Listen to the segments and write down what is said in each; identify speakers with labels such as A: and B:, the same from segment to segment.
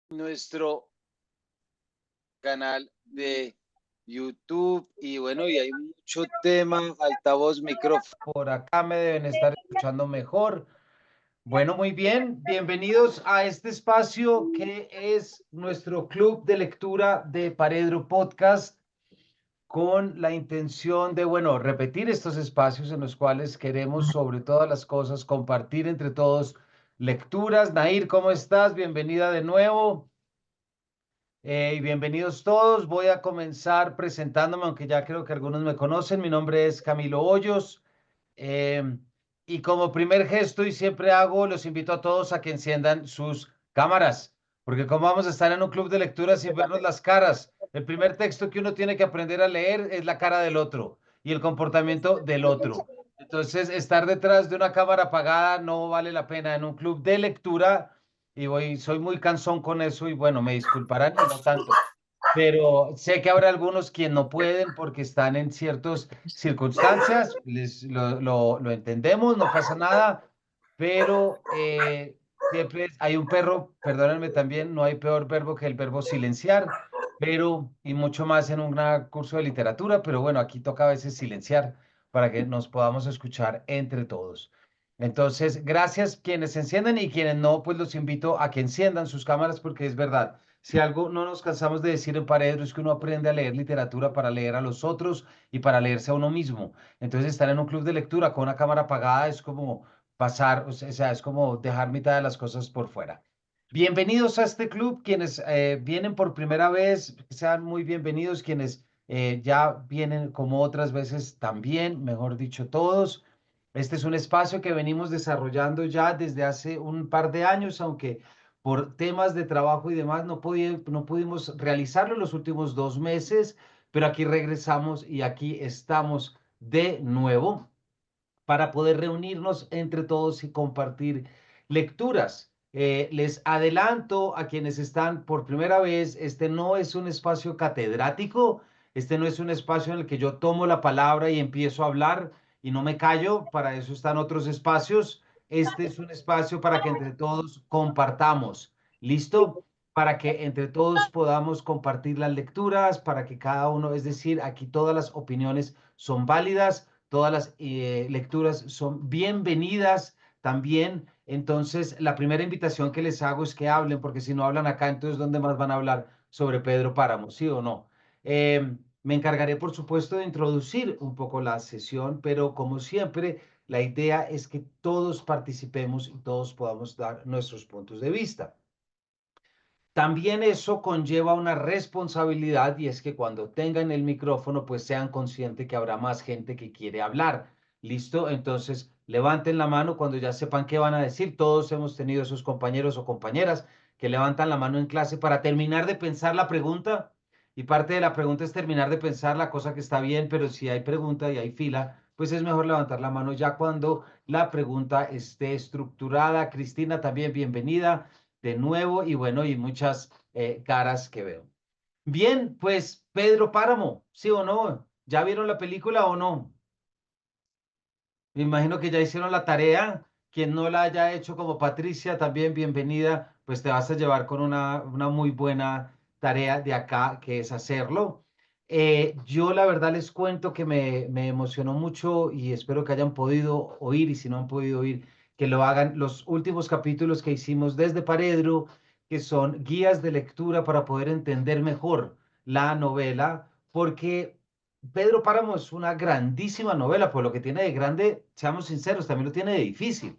A: Nuestro canal de YouTube y bueno, y hay mucho tema, altavoz, micrófono. Por acá me deben estar escuchando mejor. Bueno, muy bien, bienvenidos a este espacio que es nuestro club de lectura de Paredro Podcast con la intención de, bueno, repetir estos espacios en los cuales queremos sobre todas las cosas compartir entre todos lecturas. Nair, ¿cómo estás? Bienvenida de nuevo. Y bienvenidos todos. Voy a comenzar presentándome, aunque ya creo que algunos me conocen. Mi nombre es Camilo Hoyos. eh, y como primer gesto, y siempre hago, los invito a todos a que enciendan sus cámaras, porque como vamos a estar en un club de lectura sin vernos las caras, el primer texto que uno tiene que aprender a leer es la cara del otro y el comportamiento del otro. Entonces, estar detrás de una cámara apagada no vale la pena en un club de lectura soy muy cansón con eso y bueno, me disculparán y no tanto, pero sé que habrá algunos quienes no pueden porque están en ciertas circunstancias, lo entendemos, no pasa nada, pero siempre hay un perro, perdónenme también, no hay peor verbo que el verbo silenciar, pero y mucho más en un gran curso de literatura, pero bueno, aquí toca a veces silenciar para que nos podamos escuchar entre todos. Entonces, gracias quienes encienden y quienes no, pues los invito a que enciendan sus cámaras porque es verdad. Si algo no nos cansamos de decir en Paredro es que uno aprende a leer literatura para leer a los otros y para leerse a uno mismo. Entonces, estar en un club de lectura con una cámara apagada es como pasar, o sea, es como dejar mitad de las cosas por fuera. Bienvenidos a este club, quienes vienen por primera vez, sean muy bienvenidos, quienes ya vienen como otras veces también, mejor dicho, todos. Este es un espacio que venimos desarrollando ya desde hace un par de años, aunque por temas de trabajo y demás no pudimos realizarlo los últimos 2 meses, pero aquí regresamos y aquí estamos de nuevo para poder reunirnos entre todos y compartir lecturas. Les adelanto a quienes están por primera vez, este no es un espacio catedrático, este no es un espacio en el que yo tomo la palabra y empiezo a hablar y no me callo, para eso están otros espacios. Este es un espacio para que entre todos compartamos. ¿Listo? Para que entre todos podamos compartir las lecturas, para que cada uno, es decir, aquí todas las opiniones son válidas, todas las lecturas son bienvenidas también. Entonces, la primera invitación que les hago es que hablen, porque si no hablan acá, entonces, ¿dónde más van a hablar sobre Pedro Páramo? ¿Sí o no? Me encargaré, por supuesto, de introducir un poco la sesión, pero como siempre, la idea es que todos participemos y todos podamos dar nuestros puntos de vista. También eso conlleva una responsabilidad y es que cuando tengan el micrófono, pues sean conscientes que habrá más gente que quiere hablar. ¿Listo? Entonces, levanten la mano cuando ya sepan qué van a decir. Todos hemos tenido esos compañeros o compañeras que levantan la mano en clase para terminar de pensar la pregunta. Y parte de la pregunta es terminar de pensar la cosa que está bien, pero si hay pregunta y hay fila, pues es mejor levantar la mano ya cuando la pregunta esté estructurada. Cristina, también bienvenida de nuevo y bueno, y muchas caras que veo. Bien, pues Pedro Páramo, ¿sí o no? ¿Ya vieron la película o no? Me imagino que ya hicieron la tarea. Quien no la haya hecho como Patricia, también bienvenida, pues te vas a llevar con una muy buena tarea de acá, que es hacerlo. Yo la verdad les cuento que me emocionó mucho y espero que hayan podido oír y si no han podido oír, que lo hagan los últimos capítulos que hicimos desde Paredro, que son guías de lectura para poder entender mejor la novela, porque Pedro Páramo es una grandísima novela, por lo que tiene de grande, seamos sinceros, también lo tiene de difícil.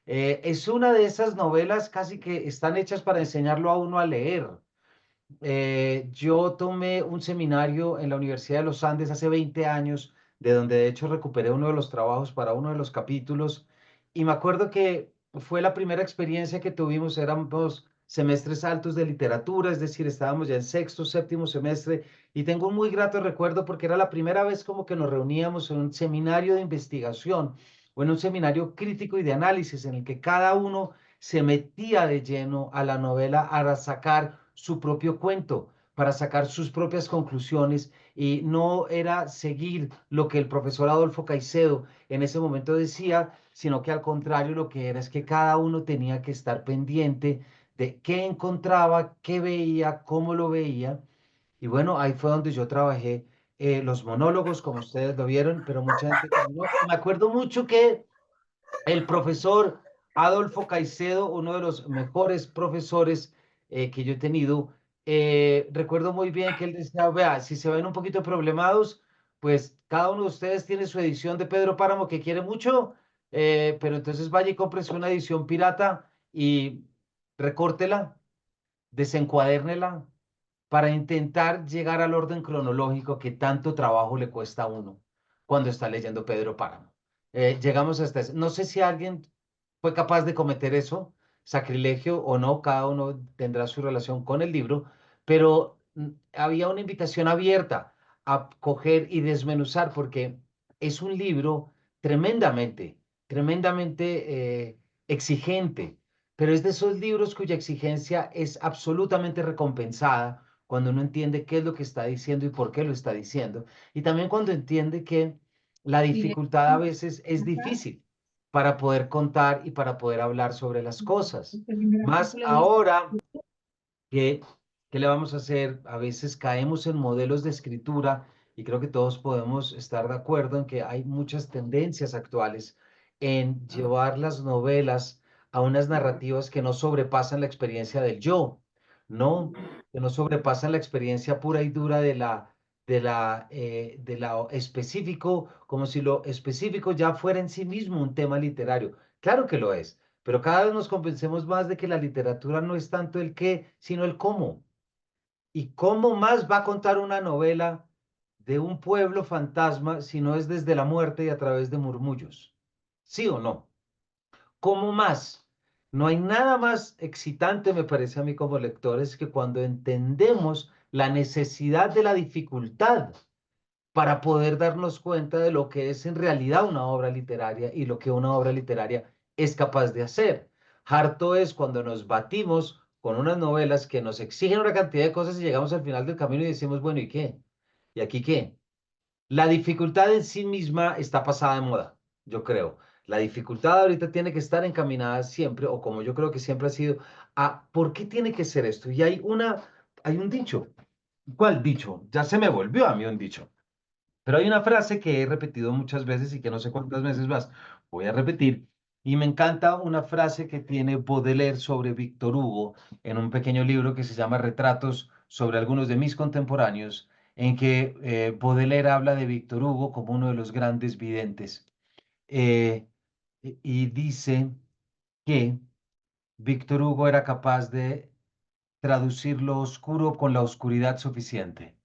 A: Es una de esas novelas casi que están hechas para enseñarlo a uno a leer. Yo tomé un seminario en la Universidad de los Andes hace 20 años, de donde de hecho recuperé uno de los trabajos para uno de los capítulos, y me acuerdo que fue la primera experiencia que tuvimos, éramos semestres altos de literatura, es decir, estábamos ya en sexto, séptimo semestre, y tengo un muy grato recuerdo porque era la primera vez como que nos reuníamos en un seminario de investigación o en un seminario crítico y de análisis en el que cada uno se metía de lleno a la novela a sacar su propio cuento, para sacar sus propias conclusiones y no era seguir lo que el profesor Adolfo Caicedo en ese momento decía, sino que al contrario lo que era es que cada uno tenía que estar pendiente de qué encontraba, qué veía, cómo lo veía. Y bueno, ahí fue donde yo trabajé los monólogos, como ustedes lo vieron, pero mucha gente terminó. Me acuerdo mucho que el profesor Adolfo Caicedo, uno de los mejores profesores que yo he tenido, recuerdo muy bien que él decía, vea, si se ven un poquito problemados, pues cada uno de ustedes tiene su edición de Pedro Páramo que quiere mucho, pero entonces vaya y cómprese una edición pirata y recórtela, desencuadérnela para intentar llegar al orden cronológico que tanto trabajo le cuesta a uno cuando está leyendo Pedro Páramo. Llegamos hasta ese. No sé si alguien fue capaz de cometer eso, sacrilegio o no, cada uno tendrá su relación con el libro, pero había una invitación abierta a coger y desmenuzar porque es un libro tremendamente, tremendamente exigente, pero es de esos libros cuya exigencia es absolutamente recompensada cuando uno entiende qué es lo que está diciendo y por qué lo está diciendo, y también cuando entiende que la dificultad a veces es difícil para poder contar y para poder hablar sobre las cosas. Más ahora que, ¿qué le vamos a hacer? A veces caemos en modelos de escritura y creo que todos podemos estar de acuerdo en que hay muchas tendencias actuales en llevar las novelas a unas narrativas que no sobrepasan la experiencia del yo, ¿no? Que no sobrepasan la experiencia pura y dura de la específico, como si lo específico ya fuera en sí mismo un tema literario. Claro que lo es, pero cada vez nos convencemos más de que la literatura no es tanto el qué, sino el cómo. ¿Y cómo más va a contar una novela de un pueblo fantasma si no es desde la muerte y a través de murmullos? ¿Sí o no? ¿Cómo más? No hay nada más excitante, me parece a mí como lectores, que cuando entendemos la necesidad de la dificultad para poder darnos cuenta de lo que es en realidad una obra literaria y lo que una obra literaria es capaz de hacer. Harto es cuando nos batimos con unas novelas que nos exigen una cantidad de cosas y llegamos al final del camino y decimos, bueno, ¿y qué? ¿Y aquí qué? La dificultad en sí misma está pasada de moda, yo creo. La dificultad ahorita tiene que estar encaminada siempre, o como yo creo que siempre ha sido, a ¿por qué tiene que ser esto? Y hay un dicho. ¿Cuál dicho? Ya se me volvió a mí un dicho. Pero hay una frase que he repetido muchas veces y que no sé cuántas veces más voy a repetir. Y me encanta una frase que tiene Baudelaire sobre Víctor Hugo en un pequeño libro que se llama Retratos sobre algunos de mis contemporáneos, en que Baudelaire habla de Víctor Hugo como uno de los grandes videntes. Eh, y dice que Víctor Hugo era capaz de traducir lo oscuro con la oscuridad suficiente.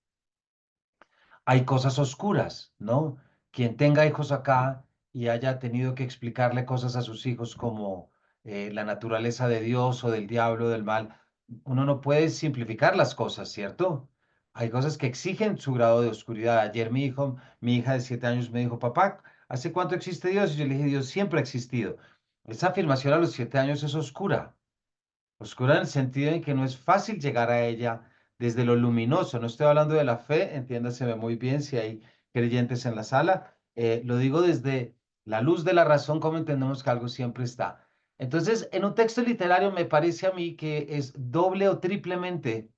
A: Hay cosas oscuras, ¿no? Quien tenga hijos acá y haya tenido que explicarle cosas a sus hijos como la naturaleza de Dios o del diablo, del mal, uno no puede simplificar las cosas, ¿cierto? Hay cosas que exigen su grado de oscuridad. Ayer mi hija de 7 años me dijo, papá, ¿hace cuánto existe Dios? Y yo le dije, Dios siempre ha existido. Esa afirmación a los 7 años es oscura. Oscura en el sentido en que no es fácil llegar a ella desde lo luminoso. No estoy hablando de la fe, entiéndaseme muy bien si hay creyentes en la sala. Lo digo desde la luz de la razón, como entendemos que algo siempre está. Entonces, en un texto literario me parece a mí que es doble o triplemente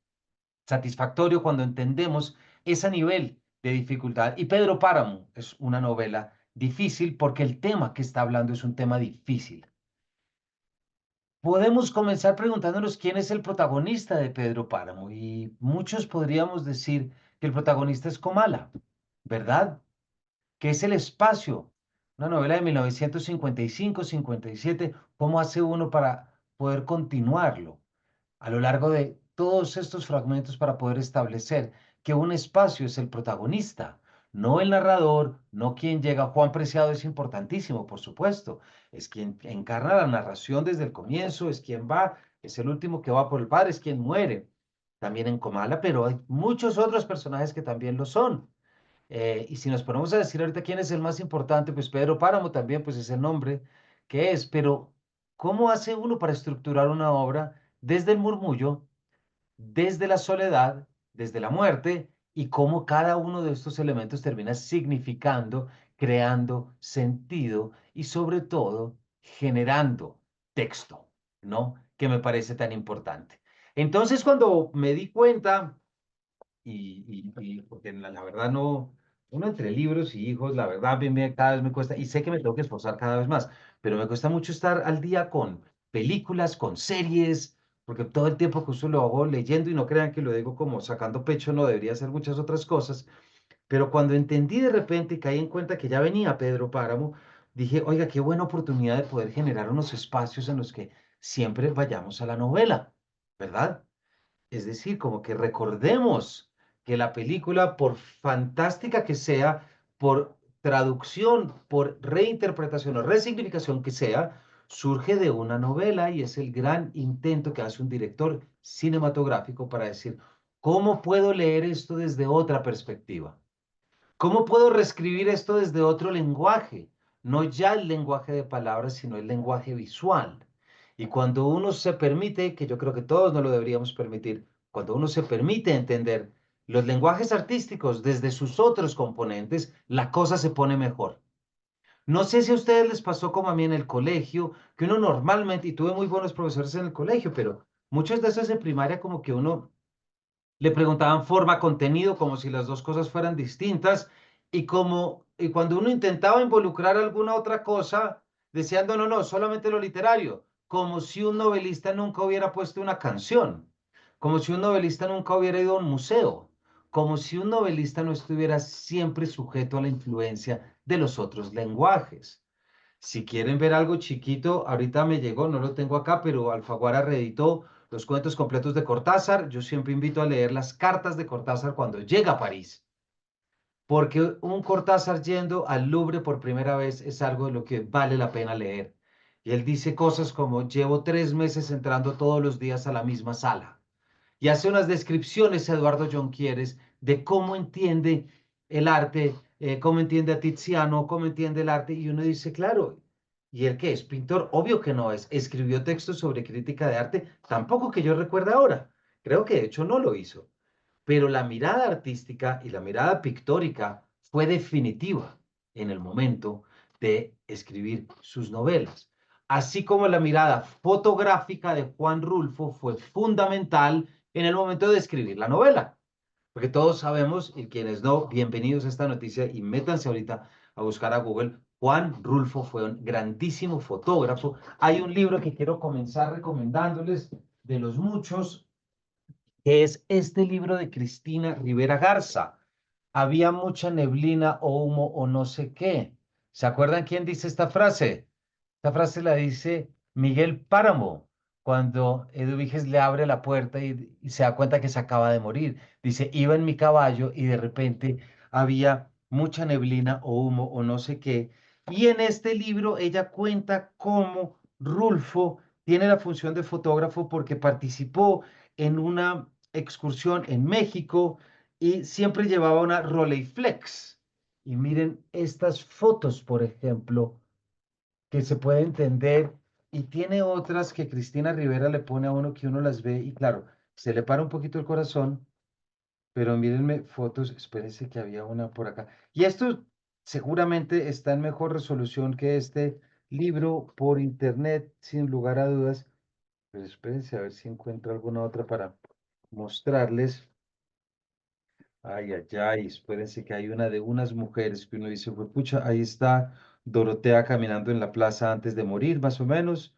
A: satisfactorio cuando entendemos ese nivel de dificultad. Y Pedro Páramo es una novela difícil porque el tema que está hablando es un tema difícil. Podemos comenzar preguntándonos quién es el protagonista de Pedro Páramo y muchos podríamos decir que el protagonista es Comala, ¿verdad? Que es el espacio, una novela de 1955-57, ¿cómo hace uno para poder continuarlo a lo largo de todos estos fragmentos para poder establecer que un espacio es el protagonista, no el narrador, no quien llega? Juan Preciado es importantísimo, por supuesto, es quien encarna la narración desde el comienzo, es quien va, es el último que va por el padre, es quien muere. También en Comala, pero hay muchos otros personajes que también lo son. Y si nos ponemos a decir ahorita quién es el más importante, pues Pedro Páramo también, pues es el nombre que es, pero ¿cómo hace uno para estructurar una obra desde el murmullo,
B: desde la soledad, desde la muerte, y cómo cada uno de estos elementos termina significando, creando sentido y sobre todo generando texto, ¿no? Que me parece tan importante. Entonces, cuando me di cuenta porque la verdad no, uno entre libros y hijos, la verdad, cada vez me cuesta, y sé que me tengo que esforzar cada vez más, pero me cuesta mucho estar al día con películas, con series, porque todo el tiempo que uso lo hago leyendo y no crean que lo digo como sacando pecho, no debería hacer muchas otras cosas, pero cuando entendí de repente y caí en cuenta que ya venía Pedro Páramo, dije, oiga, qué buena oportunidad de poder generar unos espacios en los que siempre vayamos a la novela, ¿verdad? Es decir, como que recordemos que la película, por fantástica que sea, por traducción, por reinterpretación o resignificación que sea, surge de una novela y es el gran intento que hace un director cinematográfico para decir, ¿cómo puedo leer esto desde otra perspectiva? ¿Cómo puedo reescribir esto desde otro lenguaje? No ya el lenguaje de palabras, sino el lenguaje visual. Y cuando uno se permite, que yo creo que todos nos lo deberíamos permitir, cuando uno se permite entender los lenguajes artísticos desde sus otros componentes, la cosa se pone mejor. No sé si a ustedes les pasó como a mí en el colegio, que uno normalmente, y tuve muy buenos profesores en el colegio, pero muchas veces en primaria como que uno le preguntaban forma, contenido, como si las dos cosas fueran distintas, y cuando uno intentaba involucrar alguna otra cosa, decían, no, no, no, solamente lo literario, como si un novelista nunca hubiera puesto una canción, como si un novelista nunca hubiera ido a un museo, como si un novelista no estuviera siempre sujeto a la influencia de los otros lenguajes. Si quieren ver algo chiquito, ahorita me llegó, no lo tengo acá, pero Alfaguara reeditó los cuentos completos de Cortázar. Yo siempre invito a leer las cartas de Cortázar cuando llega a París, porque un Cortázar yendo al Louvre por primera vez es algo de lo que vale la pena leer. Y él dice cosas como, llevo 3 meses entrando todos los días a la misma sala y hace unas descripciones, Eduardo Jonquieres, de cómo entiende el arte, cómo entiende a Tiziano, cómo entiende el arte, y uno dice, claro, ¿y él qué es? ¿Pintor? Obvio que no es. ¿Escribió textos sobre crítica de arte? Tampoco que yo recuerde ahora. Creo que de hecho no lo hizo. Pero la mirada artística y la mirada pictórica fue definitiva en el momento de escribir sus novelas. Así como la mirada fotográfica de Juan Rulfo fue fundamental en el momento de escribir la novela. Porque todos sabemos, y quienes no, bienvenidos a esta noticia y métanse ahorita a buscar a Google. Juan Rulfo fue un grandísimo fotógrafo. Hay un libro que quiero comenzar recomendándoles de los muchos, que es este libro de Cristina Rivera Garza. Había mucha neblina o humo o no sé qué. ¿Se acuerdan quién dice esta frase? Esta frase la dice Miguel Páramo, cuando Eduviges le abre la puerta y se da cuenta que se acaba de morir. Dice, iba en mi caballo y de repente había mucha neblina o humo o no sé qué. Y en este libro ella cuenta cómo Rulfo tiene la función de fotógrafo porque participó en una excursión en México y siempre llevaba una Rolleiflex. Y miren estas fotos, por ejemplo, que se puede entender, y tiene otras que Cristina Rivera le pone a uno que uno las ve y claro, se le para un poquito el corazón, pero mírenme fotos, espérense que había una por acá. Y esto seguramente está en mejor resolución que este libro por internet, sin lugar a dudas, pero espérense a ver si encuentro alguna otra para mostrarles. Ay, ay, ay, espérense que hay una de unas mujeres que uno dice, fue pucha, ahí está Dorotea caminando en la plaza antes de morir, más o menos.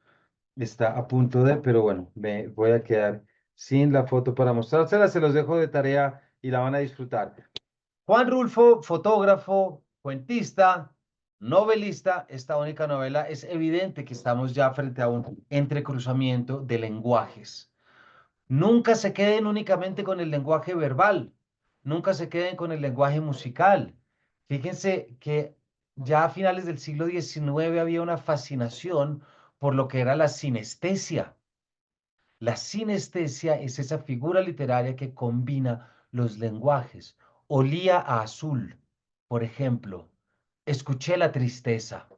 B: Está a punto de, pero bueno, me voy a quedar sin la foto para mostrársela, se los dejo de tarea y la van a disfrutar. Juan Rulfo, fotógrafo, cuentista, novelista, esta única novela, es evidente que estamos ya frente a un entrecruzamiento de lenguajes. Nunca se queden únicamente con el lenguaje verbal, nunca se queden con el lenguaje musical. Fíjense que ya a finales del siglo XIX había una fascinación por lo que era la sinestesia. La sinestesia es esa figura literaria que combina los lenguajes. Olía a azul, por ejemplo. Escuché la tristeza.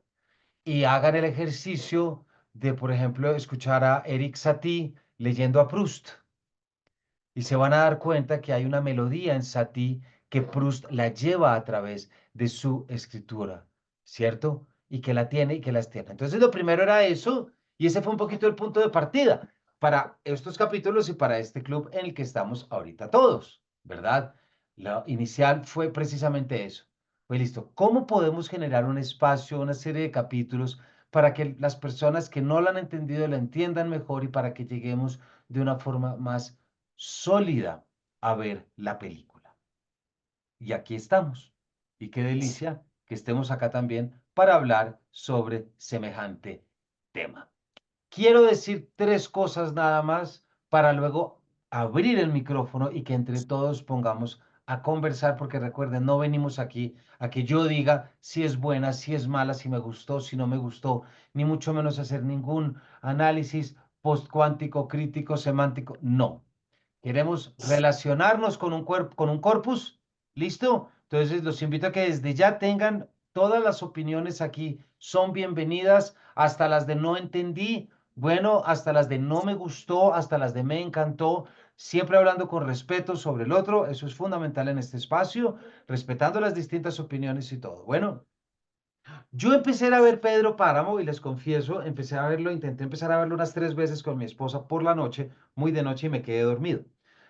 B: Y hagan el ejercicio de, por ejemplo, escuchar a Eric Satie leyendo a Proust. y se van a dar cuenta que hay una melodía en Satie que Proust la lleva a través de su escritura, ¿cierto? Y que la tiene y que las tiene. Entonces, lo primero era eso, y ese fue un poquito el punto de partida para estos capítulos y para este club en el que estamos ahorita todos, ¿verdad? La inicial fue precisamente eso. Pues listo, ¿cómo podemos generar un espacio, una serie de capítulos para que las personas que no la han entendido la entiendan mejor y para que lleguemos de una forma más sólida a ver la película? Y aquí estamos. Y qué delicia que estemos acá también para hablar sobre semejante tema. Quiero decir tres cosas nada más para luego abrir el micrófono y que entre todos pongamos a conversar, porque recuerden, no venimos aquí a que yo diga si es buena, si es mala, si me gustó, si no me gustó, ni mucho menos hacer ningún análisis postcuántico, crítico, semántico. No. Queremos relacionarnos con un cuerpo, con un corpus. ¿Listo? Entonces los invito a que desde ya tengan todas las opiniones aquí. Son bienvenidas, hasta las de no entendí, bueno, hasta las de no me gustó, hasta las de me encantó. Siempre hablando con respeto sobre el otro. Eso es fundamental en este espacio, respetando las distintas opiniones y todo. Bueno. Yo empecé a ver Pedro Páramo y les confieso, empecé a verlo, intenté empezar a verlo unas 3 veces con mi esposa por la noche, muy de noche y me quedé dormido.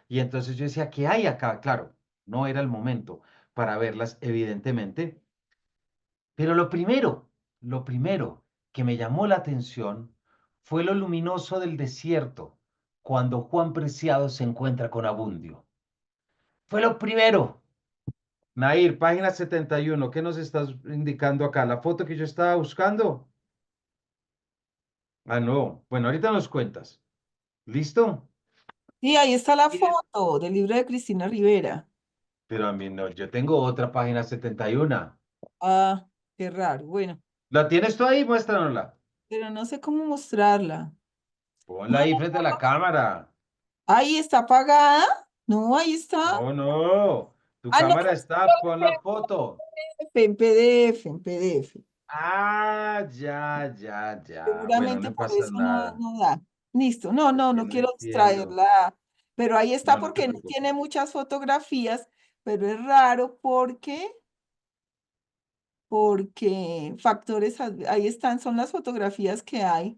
B: Y entonces yo decía, ¿qué hay acá? Claro, no era el momento para verlas, evidentemente. Pero lo primero que me llamó la atención fue lo luminoso del desierto cuando Juan Preciado se encuentra con Abundio. Fue lo primero. Nair, página 71, ¿qué nos estás indicando acá? ¿La foto que yo estaba buscando? Ah, no. Bueno, ahorita nos cuentas. ¿Listo?
C: Sí, ahí está la
B: Y-
C: foto del libro de Cristina Rivera.
B: Pero a mí no, yo tengo otra página 71.
C: Ah, qué raro. Bueno,
B: ¿La tienes tú ahí? Muéstranosla.
C: pero no sé cómo mostrarla.
B: Ponla
C: No,
B: ahí frente a la cámara.
C: ahí está apagada. No, ahí está.
B: No, no. Tu
C: Ah, no,
B: cámara está, pon la foto.
C: en PDF, en PDF.
B: Ah, ya, ya, ya. Bueno,
C: Seguramente
B: no
C: por
B: pasa
C: eso no,
B: nada.
C: no da. Listo. No,
B: Es
C: no,
B: que
C: no
B: no
C: quiero
B: entiendo.
C: distraerla. Pero ahí está
B: No, no te
C: porque no
B: preocupes.
C: tiene muchas fotografías, pero es raro porque factores, ahí están, son las fotografías que hay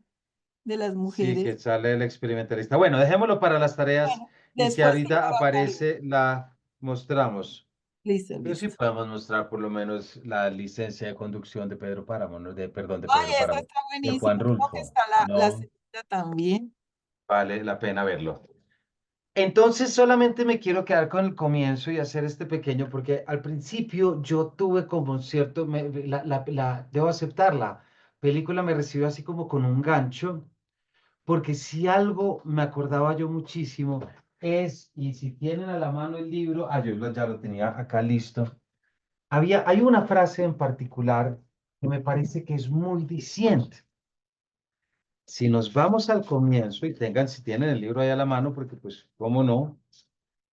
C: de las
B: Sí,
C: mujeres.
B: que sale el experimentalista. Bueno, dejémoslo para las tareas
C: Bueno,
B: y si
C: después
B: ahorita
C: para acá.
B: aparece, la mostramos.
C: Listo,
B: Pero sí
C: listo.
B: podemos mostrar por lo menos la licencia de conducción de Pedro Páramo, ¿no? Perdón, de
C: Ay,
B: Pedro
C: esa
B: Páramo,
C: está
B: de
C: buenísima.
B: Juan
C: Creo que
B: Rulfo.
C: está la
B: No
C: segunda también.
B: vale la pena verlo. Entonces solamente me quiero quedar con el comienzo y hacer este pequeño, porque al principio yo tuve como un cierto, debo aceptar, la película me recibió así como con un gancho, porque si algo me acordaba yo muchísimo es, y si tienen a la mano el libro, ya lo tenía acá listo. Hay una frase en particular que me parece que es muy diciente. Si nos vamos al comienzo y tengan, si tienen el libro ahí a la mano, porque pues, ¿cómo no?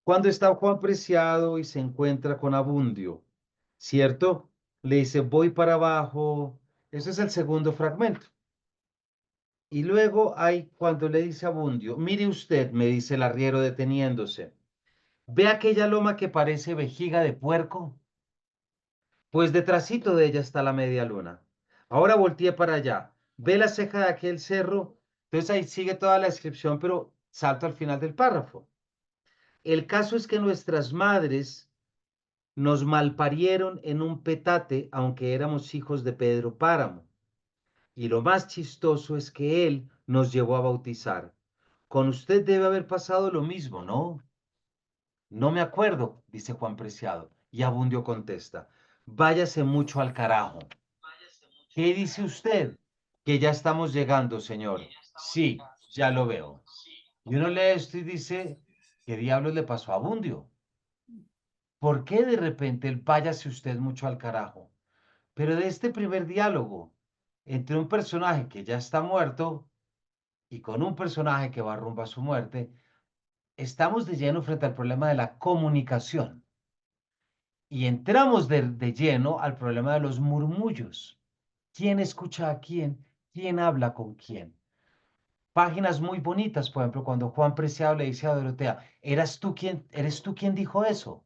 B: Cuando está Juan Preciado y se encuentra con Abundio, ¿cierto? Le dice, voy para abajo. Ese es el segundo fragmento. Y luego hay cuando le dice a Abundio, mire usted, me dice el arriero deteniéndose, ¿ve aquella loma que parece vejiga de puerco? Pues detrásito de ella está la media luna. Ahora volteé para allá. ¿Ve la ceja de aquel cerro? Entonces ahí sigue toda la descripción, pero salto al final del párrafo. El caso es que nuestras madres nos malparieron en un petate, aunque éramos hijos de Pedro Páramo. Y lo más chistoso es que él nos llevó a bautizar. Con usted debe haber pasado lo mismo, ¿no? No me acuerdo, dice Juan Preciado. Y Abundio contesta, váyase mucho al carajo. ¿Qué dice usted? Que ya estamos llegando, señor. Sí, ya lo veo. Y uno lee esto y dice, ¿qué diablos le pasó a Abundio? ¿Por qué de repente el váyase usted mucho al carajo? Pero de este primer diálogo entre un personaje que ya está muerto y con un personaje que va rumbo a su muerte, estamos de lleno frente al problema de la comunicación y entramos de lleno al problema de los murmullos. ¿Quién escucha a quién? ¿Quién habla con quién? páginas muy bonitas, por ejemplo, cuando Juan Preciado le dice a Dorotea, eres tú quien dijo eso?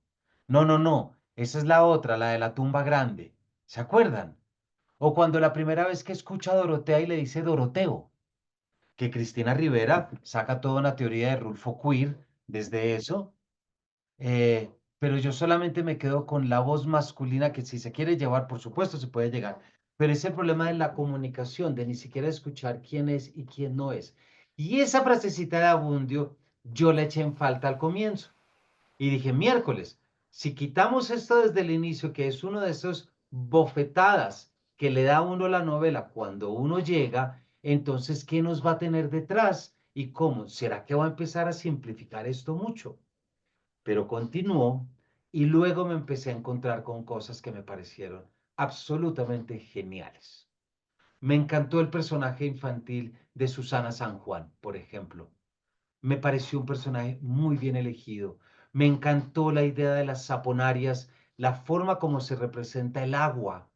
B: No, no, no, esa es la otra, la de la tumba grande. ¿Se acuerdan? O cuando la primera vez que escucha a Dorotea y le dice Doroteo, que Cristina Rivera saca toda una teoría de Rulfo Queer desde eso, pero yo solamente me quedo con la voz masculina que si se quiere llevar, por supuesto se puede llegar, pero es el problema de la comunicación, de ni siquiera escuchar quién es y quién no es. Y esa frasecita de Abundio yo le eché en falta al comienzo. Y dije, miércoles, si quitamos esto desde el inicio, que es uno de esos bofetadas que le da a uno la novela cuando uno llega, entonces, ¿qué nos va a tener detrás? ¿Y cómo? ¿Será que va a empezar a simplificar esto mucho? Pero continuó y luego me empecé a encontrar con cosas que me parecieron absolutamente geniales. Me encantó el personaje infantil de Susana San Juan, por ejemplo. Me pareció un personaje muy bien elegido. Me encantó la idea de las saponarias, la forma como se representa el agua.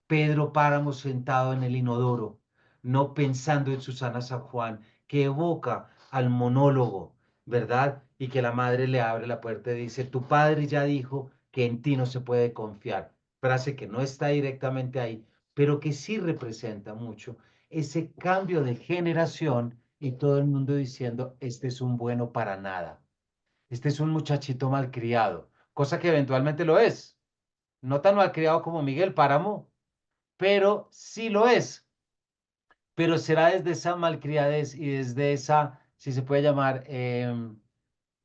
B: Pedro Páramo sentado en el inodoro, no pensando en Susana San Juan, que evoca al monólogo, ¿verdad? Y que la madre le abre la puerta y dice, tu padre ya dijo que en ti no se puede confiar. Frase que no está directamente ahí, pero que sí representa mucho ese cambio de generación y todo el mundo diciendo, este es un bueno para nada, este es un muchachito malcriado, cosa que eventualmente lo es, no tan malcriado como Miguel Páramo, pero sí lo es. Pero será desde esa malcriadez y desde esa, si se puede llamar,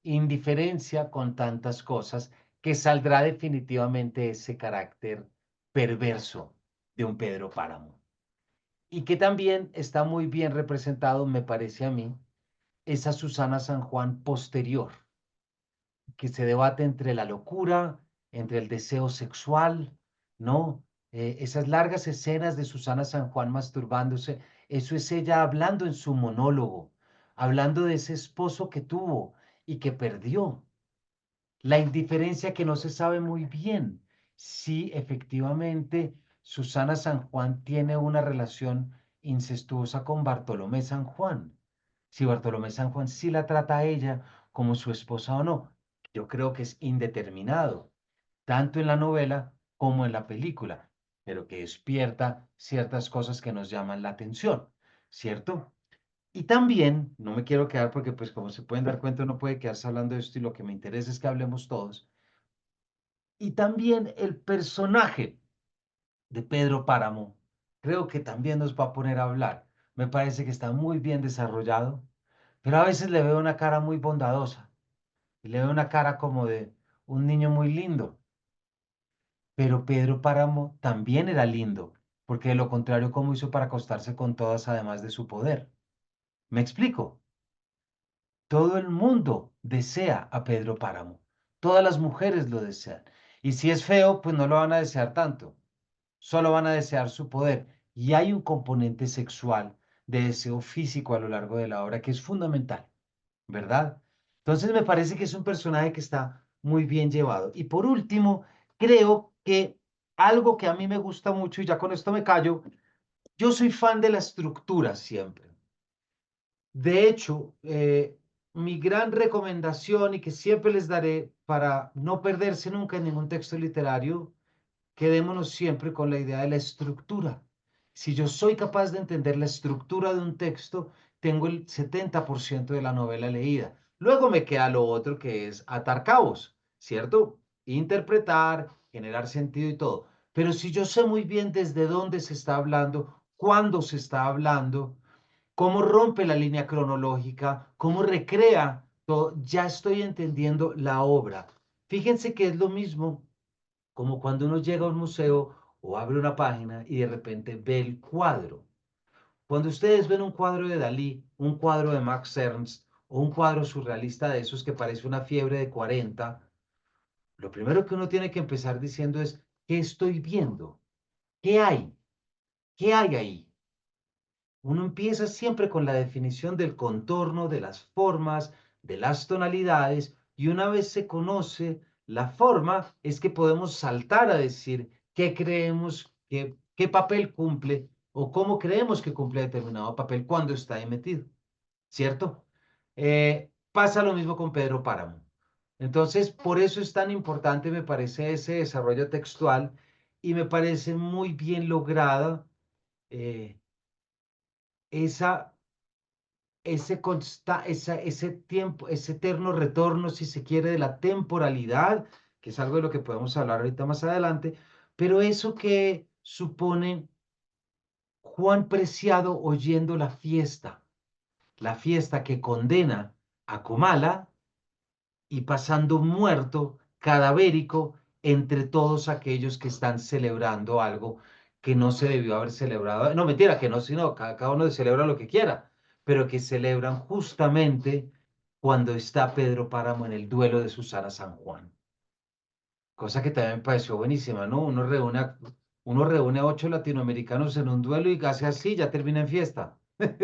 B: indiferencia con tantas cosas, que saldrá definitivamente ese carácter perverso de un Pedro Páramo. Y que también está muy bien representado, me parece a mí, esa Susana San Juan posterior, que se debate entre la locura, entre el deseo sexual, ¿no? Esas largas escenas de Susana San Juan masturbándose, eso es ella hablando en su monólogo, hablando de ese esposo que tuvo y que perdió, la indiferencia que no se sabe muy bien si efectivamente Susana San Juan tiene una relación incestuosa con Bartolomé San Juan, si Bartolomé San Juan sí la trata a ella como su esposa o no. Yo creo que es indeterminado, tanto en la novela como en la película, pero que despierta ciertas cosas que nos llaman la atención, ¿cierto? Y también, no me quiero quedar porque pues como se pueden dar cuenta, uno puede quedarse hablando de esto y lo que me interesa es que hablemos todos. Y también el personaje de Pedro Páramo, creo que también nos va a poner a hablar. Me parece que está muy bien desarrollado, pero a veces le veo una cara muy bondadosa y le veo una cara como de un niño muy lindo. Pero Pedro Páramo también era lindo, porque de lo contrario, ¿cómo hizo para acostarse con todas además de su poder? ¿Me explico? Todo el mundo desea a Pedro Páramo. Todas las mujeres lo desean. Y si es feo, pues no lo van a desear tanto. Solo van a desear su poder. Y hay un componente sexual de deseo físico a lo largo de la obra que es fundamental, ¿verdad? Entonces me parece que es un personaje que está muy bien llevado. Y por último, creo que algo que a mí me gusta mucho, y ya con esto me callo, yo soy fan de la estructura siempre. De hecho, mi gran recomendación y que siempre les daré para no perderse nunca en ningún texto literario, quedémonos siempre con la idea de la estructura. Si yo soy capaz de entender la estructura de un texto, tengo el 70% de la novela leída. Luego me queda lo otro que es atar cabos, ¿cierto? Interpretar, generar sentido y todo. Pero si yo sé muy bien desde dónde se está hablando, cuándo se está hablando, cómo rompe la línea cronológica, cómo recrea todo, ya estoy entendiendo la obra. Fíjense que es lo mismo como cuando uno llega a un museo o abre una página y de repente ve el cuadro. Cuando ustedes ven un cuadro de Dalí, un cuadro de Max Ernst o un cuadro surrealista de esos que parece una fiebre de 40, lo primero que uno tiene que empezar diciendo es, ¿qué estoy viendo? ¿Qué hay? ¿Qué hay ahí? Uno empieza siempre con la definición del contorno, de las formas, de las tonalidades, y una vez se conoce la forma, es que podemos saltar a decir qué creemos, qué papel cumple o cómo creemos que cumple determinado papel cuando está ahí metido. ¿cierto? Pasa lo mismo con Pedro Páramo. Entonces, por eso es tan importante, me parece, ese desarrollo textual y me parece muy bien lograda eh, esa, ese tiempo, ese eterno retorno, si se quiere, de la temporalidad, que es algo de lo que podemos hablar ahorita más adelante, pero eso que supone Juan Preciado oyendo la fiesta que condena a Comala y pasando muerto, cadavérico, entre todos aquellos que están celebrando algo que no se debió haber celebrado. No, mentira, que no, sino cada uno celebra lo que quiera, pero que celebran justamente cuando está Pedro Páramo en el duelo de Susana San Juan. Cosa que también me pareció buenísima, ¿no? Uno reúne a 8 latinoamericanos en un duelo y hace así, ya termina en fiesta.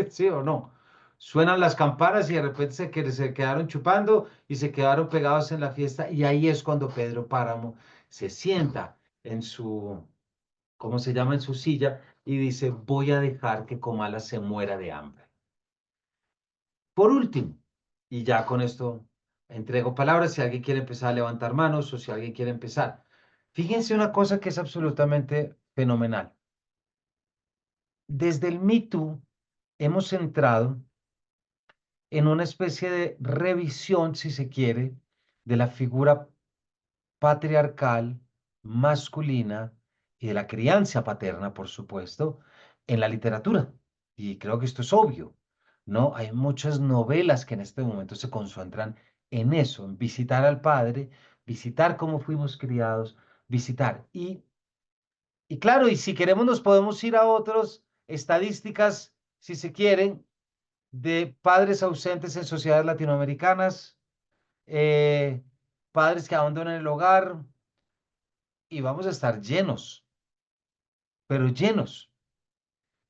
B: ¿Sí o no? Suenan las campanas y de repente se quedaron chupando y se quedaron pegados en la fiesta y ahí es cuando Pedro Páramo se sienta en su, ¿cómo se llama? En su silla y dice, voy a dejar que Comala se muera de hambre. Por último, y ya con esto entrego palabras si alguien quiere empezar a levantar manos o si alguien quiere empezar. Fíjense una cosa que es absolutamente fenomenal. Desde el Me Too hemos entrado en una especie de revisión, si se quiere, de la figura patriarcal, masculina y de la crianza paterna, por supuesto, en la literatura. Y creo que esto es obvio, ¿no? Hay muchas novelas que en este momento se concentran en eso, en visitar al padre, visitar cómo fuimos criados, visitar. Y claro, y si queremos nos podemos ir a otras estadísticas, si se quieren, de padres ausentes en sociedades latinoamericanas, eh, padres que abandonan el hogar, y vamos a estar llenos, pero llenos.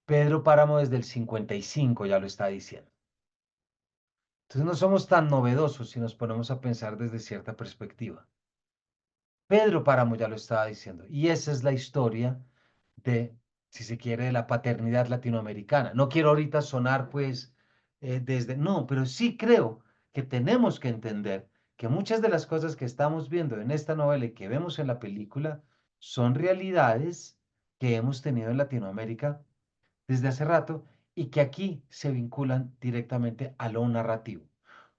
B: Pedro Páramo desde el 55 ya lo está diciendo. Entonces no somos tan novedosos si nos ponemos a pensar desde cierta perspectiva. Pedro Páramo ya lo estaba diciendo. Y esa es la historia de, si se quiere, de la paternidad latinoamericana. No quiero ahorita sonar pues desde, no, pero sí creo que tenemos que entender que muchas de las cosas que estamos viendo en esta novela y que vemos en la película son realidades que hemos tenido en Latinoamérica desde hace rato y que aquí se vinculan directamente a lo narrativo.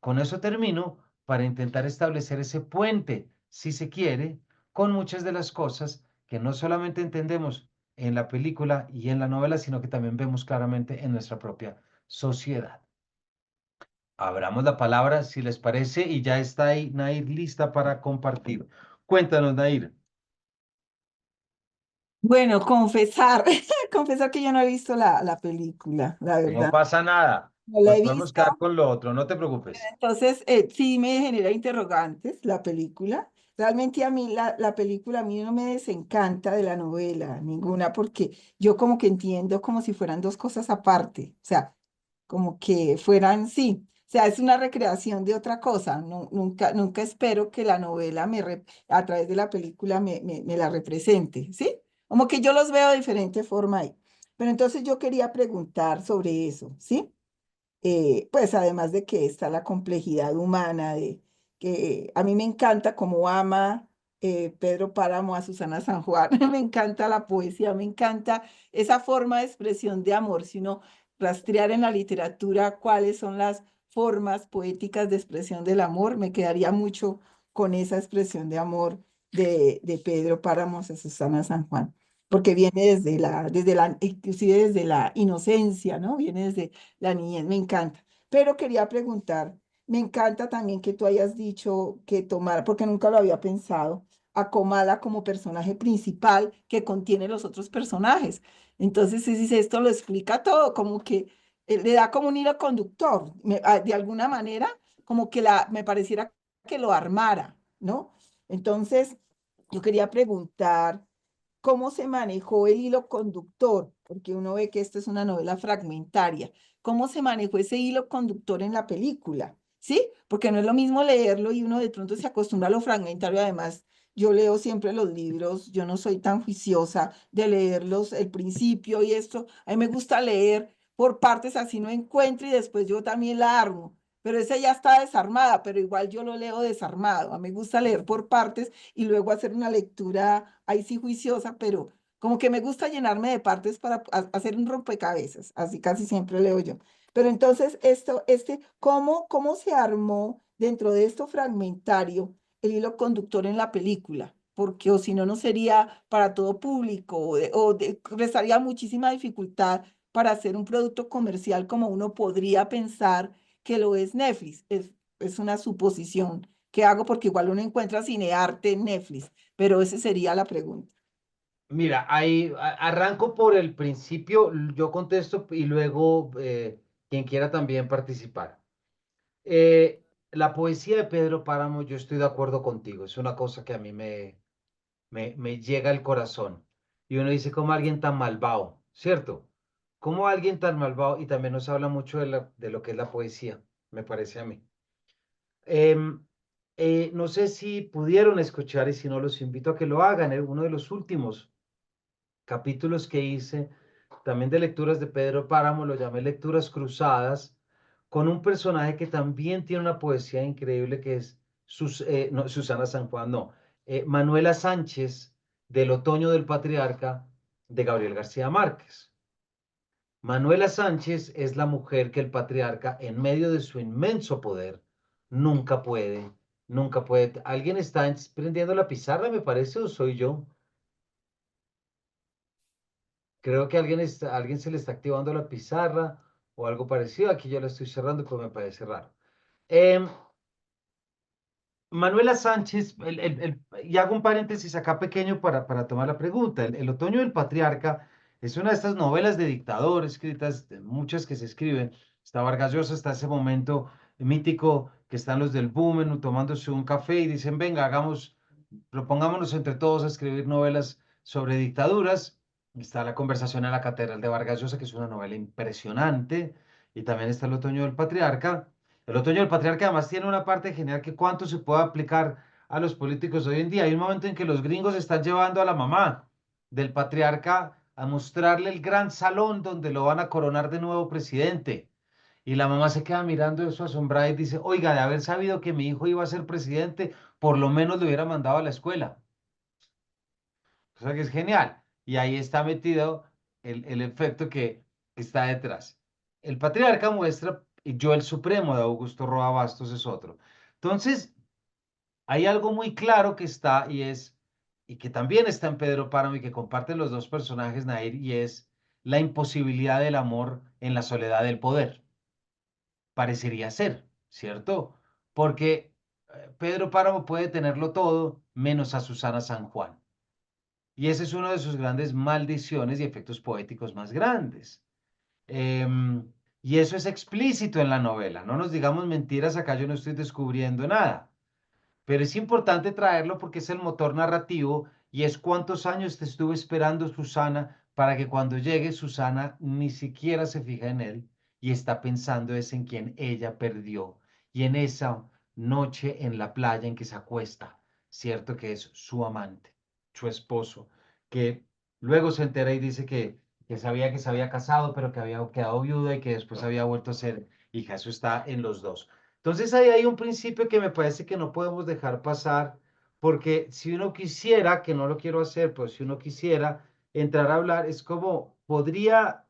B: Con eso termino para intentar establecer ese puente, si se quiere, con muchas de las cosas que no solamente entendemos en la película y en la novela, sino que también vemos claramente en nuestra propia sociedad. Abramos la palabra, si les parece, y ya está ahí Nair lista para compartir. Cuéntanos, Nair.
C: Bueno, confesar, confesar que yo no he visto la película, la
B: No
C: verdad.
B: pasa nada.
C: No la
B: Nos
C: he
B: podemos
C: visto.
B: quedar con lo otro, no te preocupes.
C: Entonces, sí me genera interrogantes la película. Realmente a mí la película a mí no me desencanta de la novela, ninguna, porque yo como que entiendo como si fueran dos cosas aparte, o sea, como que fueran, sí, o sea, es una recreación de otra cosa. Nunca, nunca espero que la novela a través de la película me la represente, ¿sí? Como que yo los veo de diferente forma ahí. Pero entonces yo quería preguntar sobre eso, ¿sí? Pues además de que está la complejidad humana, de que a mí me encanta cómo ama Pedro Páramo a Susana San Juan, me encanta la poesía, me encanta esa forma de expresión de amor, si uno rastrear en la literatura cuáles son las formas poéticas de expresión del amor, me quedaría mucho con esa expresión de amor de Pedro Páramo a Susana San Juan, porque viene inclusive desde la inocencia, ¿no? Viene desde la niñez, me encanta. Pero quería preguntar, me encanta también que tú hayas dicho que tomar, porque nunca lo había pensado, a Comala como personaje principal que contiene los otros personajes. Entonces, si dice esto lo explica todo, como que le da como un hilo conductor, de alguna manera, como que me pareciera que lo armara, ¿no? Entonces, yo quería preguntar cómo se manejó el hilo conductor, porque uno ve que esta es una novela fragmentaria, cómo se manejó ese hilo conductor en la película, ¿sí? Porque no es lo mismo leerlo y uno de pronto se acostumbra a lo fragmentario, además. Yo leo siempre los libros, yo no soy tan juiciosa de leerlos el principio y esto. A mí me gusta leer por partes, así no encuentro y después yo también la armo. Pero esa ya está desarmada, pero igual yo lo leo desarmado. A mí me gusta leer por partes y luego hacer una lectura ahí sí juiciosa, pero como que me gusta llenarme de partes para hacer un rompecabezas. Así casi siempre leo yo. Pero entonces, ¿cómo se armó dentro de esto fragmentario el hilo conductor en la película? Porque o si no, no sería para todo público restaría muchísima dificultad para hacer un producto comercial como uno podría pensar que lo es Netflix. Es una suposición que hago porque igual uno encuentra cinearte en Netflix, pero esa sería la pregunta.
B: Mira, ahí arranco por el principio, yo contesto y luego quien quiera también participar. La poesía de Pedro Páramo, yo estoy de acuerdo contigo, es una cosa que a mí me llega al corazón. Y uno dice, ¿cómo alguien tan malvado? ¿Cierto? ¿Cómo alguien tan malvado? Y también nos habla mucho de lo que es la poesía, me parece a mí. Em, no sé si pudieron escuchar y si no, los invito a que lo hagan. Uno de los últimos capítulos que hice, también de lecturas de Pedro Páramo, lo llamé Lecturas Cruzadas, con un personaje que también tiene una poesía increíble que es no, Susana San Juan, no, Manuela Sánchez, del Otoño del Patriarca, de Gabriel García Márquez. Manuela Sánchez es la mujer que el patriarca, en medio de su inmenso poder, nunca puede, nunca puede. ¿Alguien está prendiendo la pizarra, me parece, o soy yo? Creo que alguien se le está activando la pizarra o algo parecido. Aquí yo la estoy cerrando, pero me parece raro. Em, Manuela Sánchez, y hago un paréntesis acá pequeño para tomar la pregunta. El Otoño del Patriarca es una de estas novelas de dictador, escritas, muchas que se escriben. Está Vargas Llosa, está ese momento mítico que están los del Boomen tomándose un café y dicen, venga, propongámonos entre todos a escribir novelas sobre dictaduras. Está La conversación en la Catedral de Vargas Llosa, que es una novela impresionante, y también está El Otoño del Patriarca. El Otoño del Patriarca además tiene una parte genial que cuánto se puede aplicar a los políticos hoy en día. Hay un momento en que los gringos están llevando a la mamá del patriarca a mostrarle el gran salón donde lo van a coronar de nuevo presidente. Y la mamá se queda mirando eso asombrada y dice, oiga, de haber sabido que mi hijo iba a ser presidente, por lo menos lo hubiera mandado a la escuela. O sea que es genial. Y ahí está metido el efecto que está detrás. El patriarca muestra, y yo el supremo de Augusto Roa Bastos es otro. Entonces, hay algo muy claro que está y que también está en Pedro Páramo y que comparten los dos personajes, Nair, y es la imposibilidad del amor en la soledad del poder. Parecería ser, ¿cierto? Porque Pedro Páramo puede tenerlo todo menos a Susana San Juan. Y ese es uno de sus grandes maldiciones y efectos poéticos más grandes. Y eso es explícito en la novela. No nos digamos mentiras, acá yo no estoy descubriendo nada. Pero es importante traerlo porque es el motor narrativo y es cuántos años te estuvo esperando Susana para que cuando llegue Susana ni siquiera se fija en él y está pensando es en quien ella perdió y en esa noche en la playa en que se acuesta, cierto que es su amante, su esposo, que luego se entera y dice que sabía que se había casado, pero que había quedado viuda y que después había vuelto a ser hija. Eso está en los dos. Entonces ahí hay un principio que me parece que no podemos dejar pasar, porque si uno quisiera, que no lo quiero hacer, pero si uno quisiera entrar a hablar, es como podría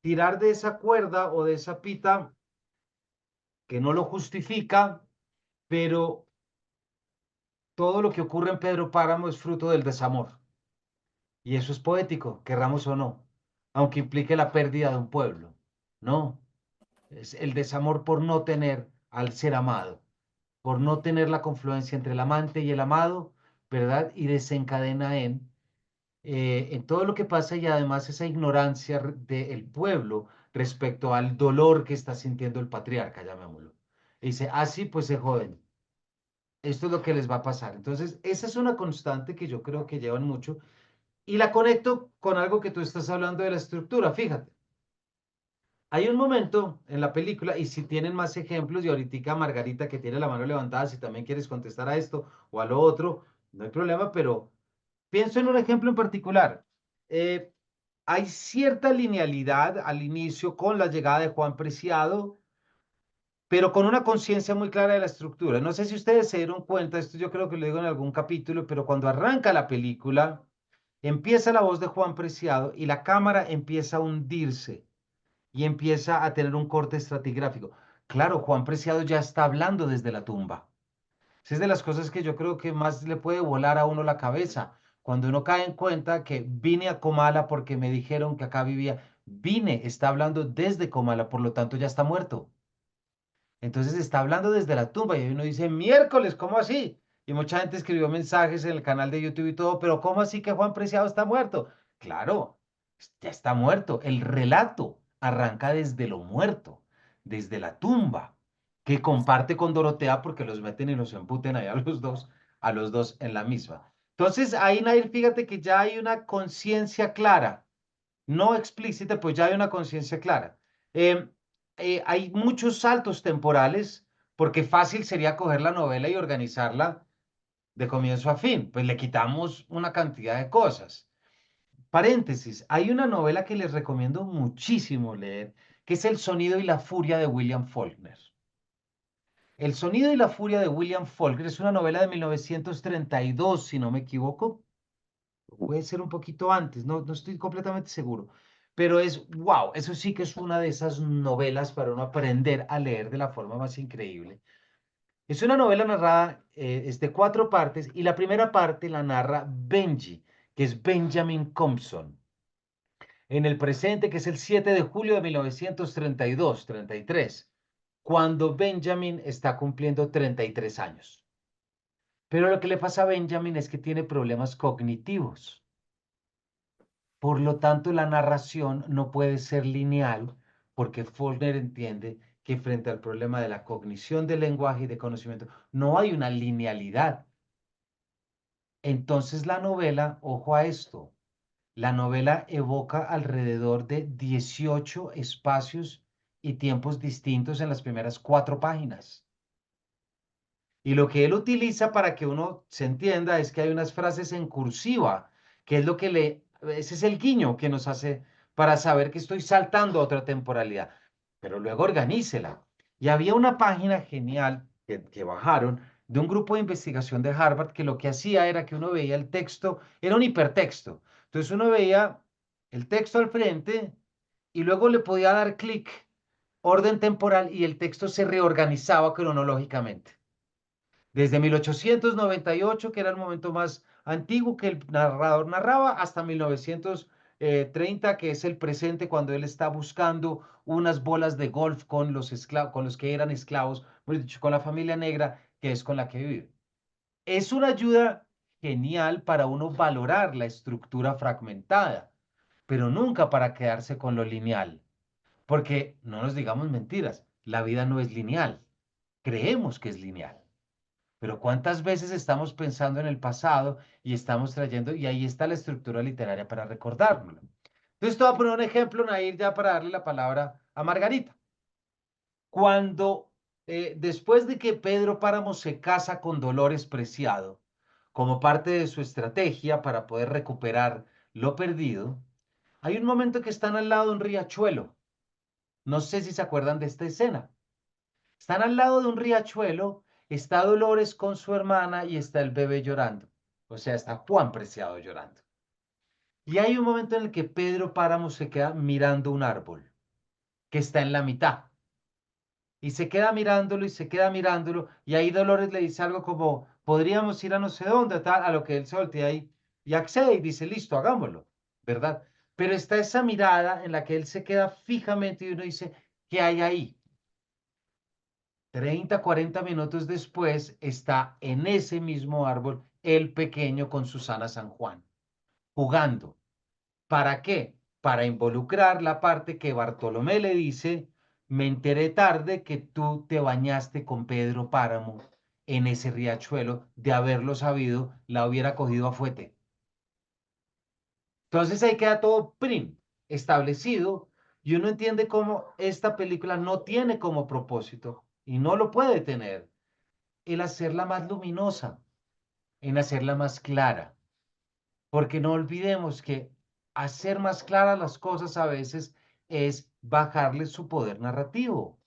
B: tirar de esa cuerda o de esa pita que no lo justifica, pero todo lo que ocurre en Pedro Páramo es fruto del desamor. Y eso es poético, querramos o no, aunque implique la pérdida de un pueblo. No, es el desamor por no tener al ser amado, por no tener la confluencia entre el amante y el amado, ¿verdad? Y desencadena en todo lo que pasa y además esa ignorancia del pueblo respecto al dolor que está sintiendo el patriarca, llamémoslo. Y dice, ah, sí, pues se joden. Esto es lo que les va a pasar. Entonces, esa es una constante que yo creo que llevan mucho y la conecto con algo que tú estás hablando de la estructura. Fíjate, hay un momento en la película, y si tienen más ejemplos, y ahorita Margarita que tiene la mano levantada, si también quieres contestar a esto o a lo otro, no hay problema, pero pienso en un ejemplo en particular. Eh, hay cierta linealidad al inicio con la llegada de Juan Preciado, pero con una conciencia muy clara de la estructura. No sé si ustedes se dieron cuenta, esto yo creo que lo digo en algún capítulo, pero cuando arranca la película, empieza la voz de Juan Preciado y la cámara empieza a hundirse y empieza a tener un corte estratigráfico. Claro, Juan Preciado ya está hablando desde la tumba. Esa es de las cosas que yo creo que más le puede volar a uno la cabeza. Cuando uno cae en cuenta que vine a Comala porque me dijeron que acá vivía, vine, está hablando desde Comala, por lo tanto ya está muerto. Entonces está hablando desde la tumba y uno dice, miércoles, ¿cómo así? Y mucha gente escribió mensajes en el canal de YouTube y todo, pero ¿cómo así que Juan Preciado está muerto? Claro, ya está muerto. El relato arranca desde lo muerto, desde la tumba, que comparte con Dorotea porque los meten y los embuten ahí a los dos en la misma. Entonces ahí, Nair, fíjate que ya hay una conciencia clara, no explícita, pues ya hay una conciencia clara. Eh, hay muchos saltos temporales, porque fácil sería coger la novela y organizarla de comienzo a fin, pues le quitamos una cantidad de cosas. Paréntesis, hay una novela que les recomiendo muchísimo leer, que es El sonido y la furia de William Faulkner. El sonido y la furia de William Faulkner es una novela de 1932, si no me equivoco. Puede ser un poquito antes, no estoy completamente seguro. Pero es, wow, eso sí que es una de esas novelas para uno aprender a leer de la forma más increíble. Es una novela narrada, es de 4 partes, y la primera parte la narra Benji, que es Benjamin Compson, en el presente, que es el 7 de julio de 1932-33, cuando Benjamin está cumpliendo 33 años. Pero lo que le pasa a Benjamin es que tiene problemas cognitivos. Por lo tanto, la narración no puede ser lineal porque Faulkner entiende que frente al problema de la cognición del lenguaje y de conocimiento no hay una linealidad. Entonces la novela, ojo a esto, la novela evoca alrededor de 18 espacios y tiempos distintos en las primeras 4 páginas. Y lo que él utiliza para que uno se entienda es que hay unas frases en cursiva, que es lo que ese es el guiño que nos hace para saber que estoy saltando a otra temporalidad. Pero luego organícela. Y había una página genial que bajaron de un grupo de investigación de Harvard que lo que hacía era que uno veía el texto, era un hipertexto. Entonces uno veía el texto al frente y luego le podía dar clic, orden temporal, y el texto se reorganizaba cronológicamente desde 1898, que era el momento más antiguo que el narrador narraba, hasta 1930, que es el presente, cuando él está buscando unas bolas de golf con los esclavos, con los que eran esclavos, mejor dicho, con la familia negra, que es con la que vive. Es una ayuda genial para uno valorar la estructura fragmentada, pero nunca para quedarse con lo lineal, porque no nos digamos mentiras, la vida no es lineal, creemos que es lineal. Pero ¿cuántas veces estamos pensando en el pasado y estamos trayendo, y ahí está la estructura literaria para recordárnoslo? Entonces, te voy a poner un ejemplo, Nair, ya para darle la palabra a Margarita. Cuando, después de que Pedro Páramo se casa con Dolores Preciado, como parte de su estrategia para poder recuperar lo perdido, hay un momento que están al lado de un riachuelo. No sé si se acuerdan de esta escena. Están al lado de un riachuelo, está Dolores con su hermana y está el bebé llorando. O sea, está Juan Preciado llorando. Y hay un momento en el que Pedro Páramo se queda mirando un árbol que está en la mitad. Y se queda mirándolo y se queda mirándolo. Y ahí Dolores le dice algo como, podríamos ir a no sé dónde, tal, a lo que él se voltea ahí y accede y dice, listo, hagámoslo, ¿verdad? Pero está esa mirada en la que él se queda fijamente y uno dice, ¿qué hay ahí? 30, 40 minutos después está en ese mismo árbol el pequeño con Susana San Juan, jugando. ¿Para qué? Para involucrar la parte que Bartolomé le dice, me enteré tarde que tú te bañaste con Pedro Páramo en ese riachuelo, de haberlo sabido, la hubiera cogido a fuete. Entonces ahí queda todo prim, establecido, y uno entiende cómo esta película no tiene como propósito, y no lo puede tener, el hacerla más luminosa, en hacerla más clara, porque no olvidemos que hacer más claras las cosas a veces es bajarle su poder narrativo.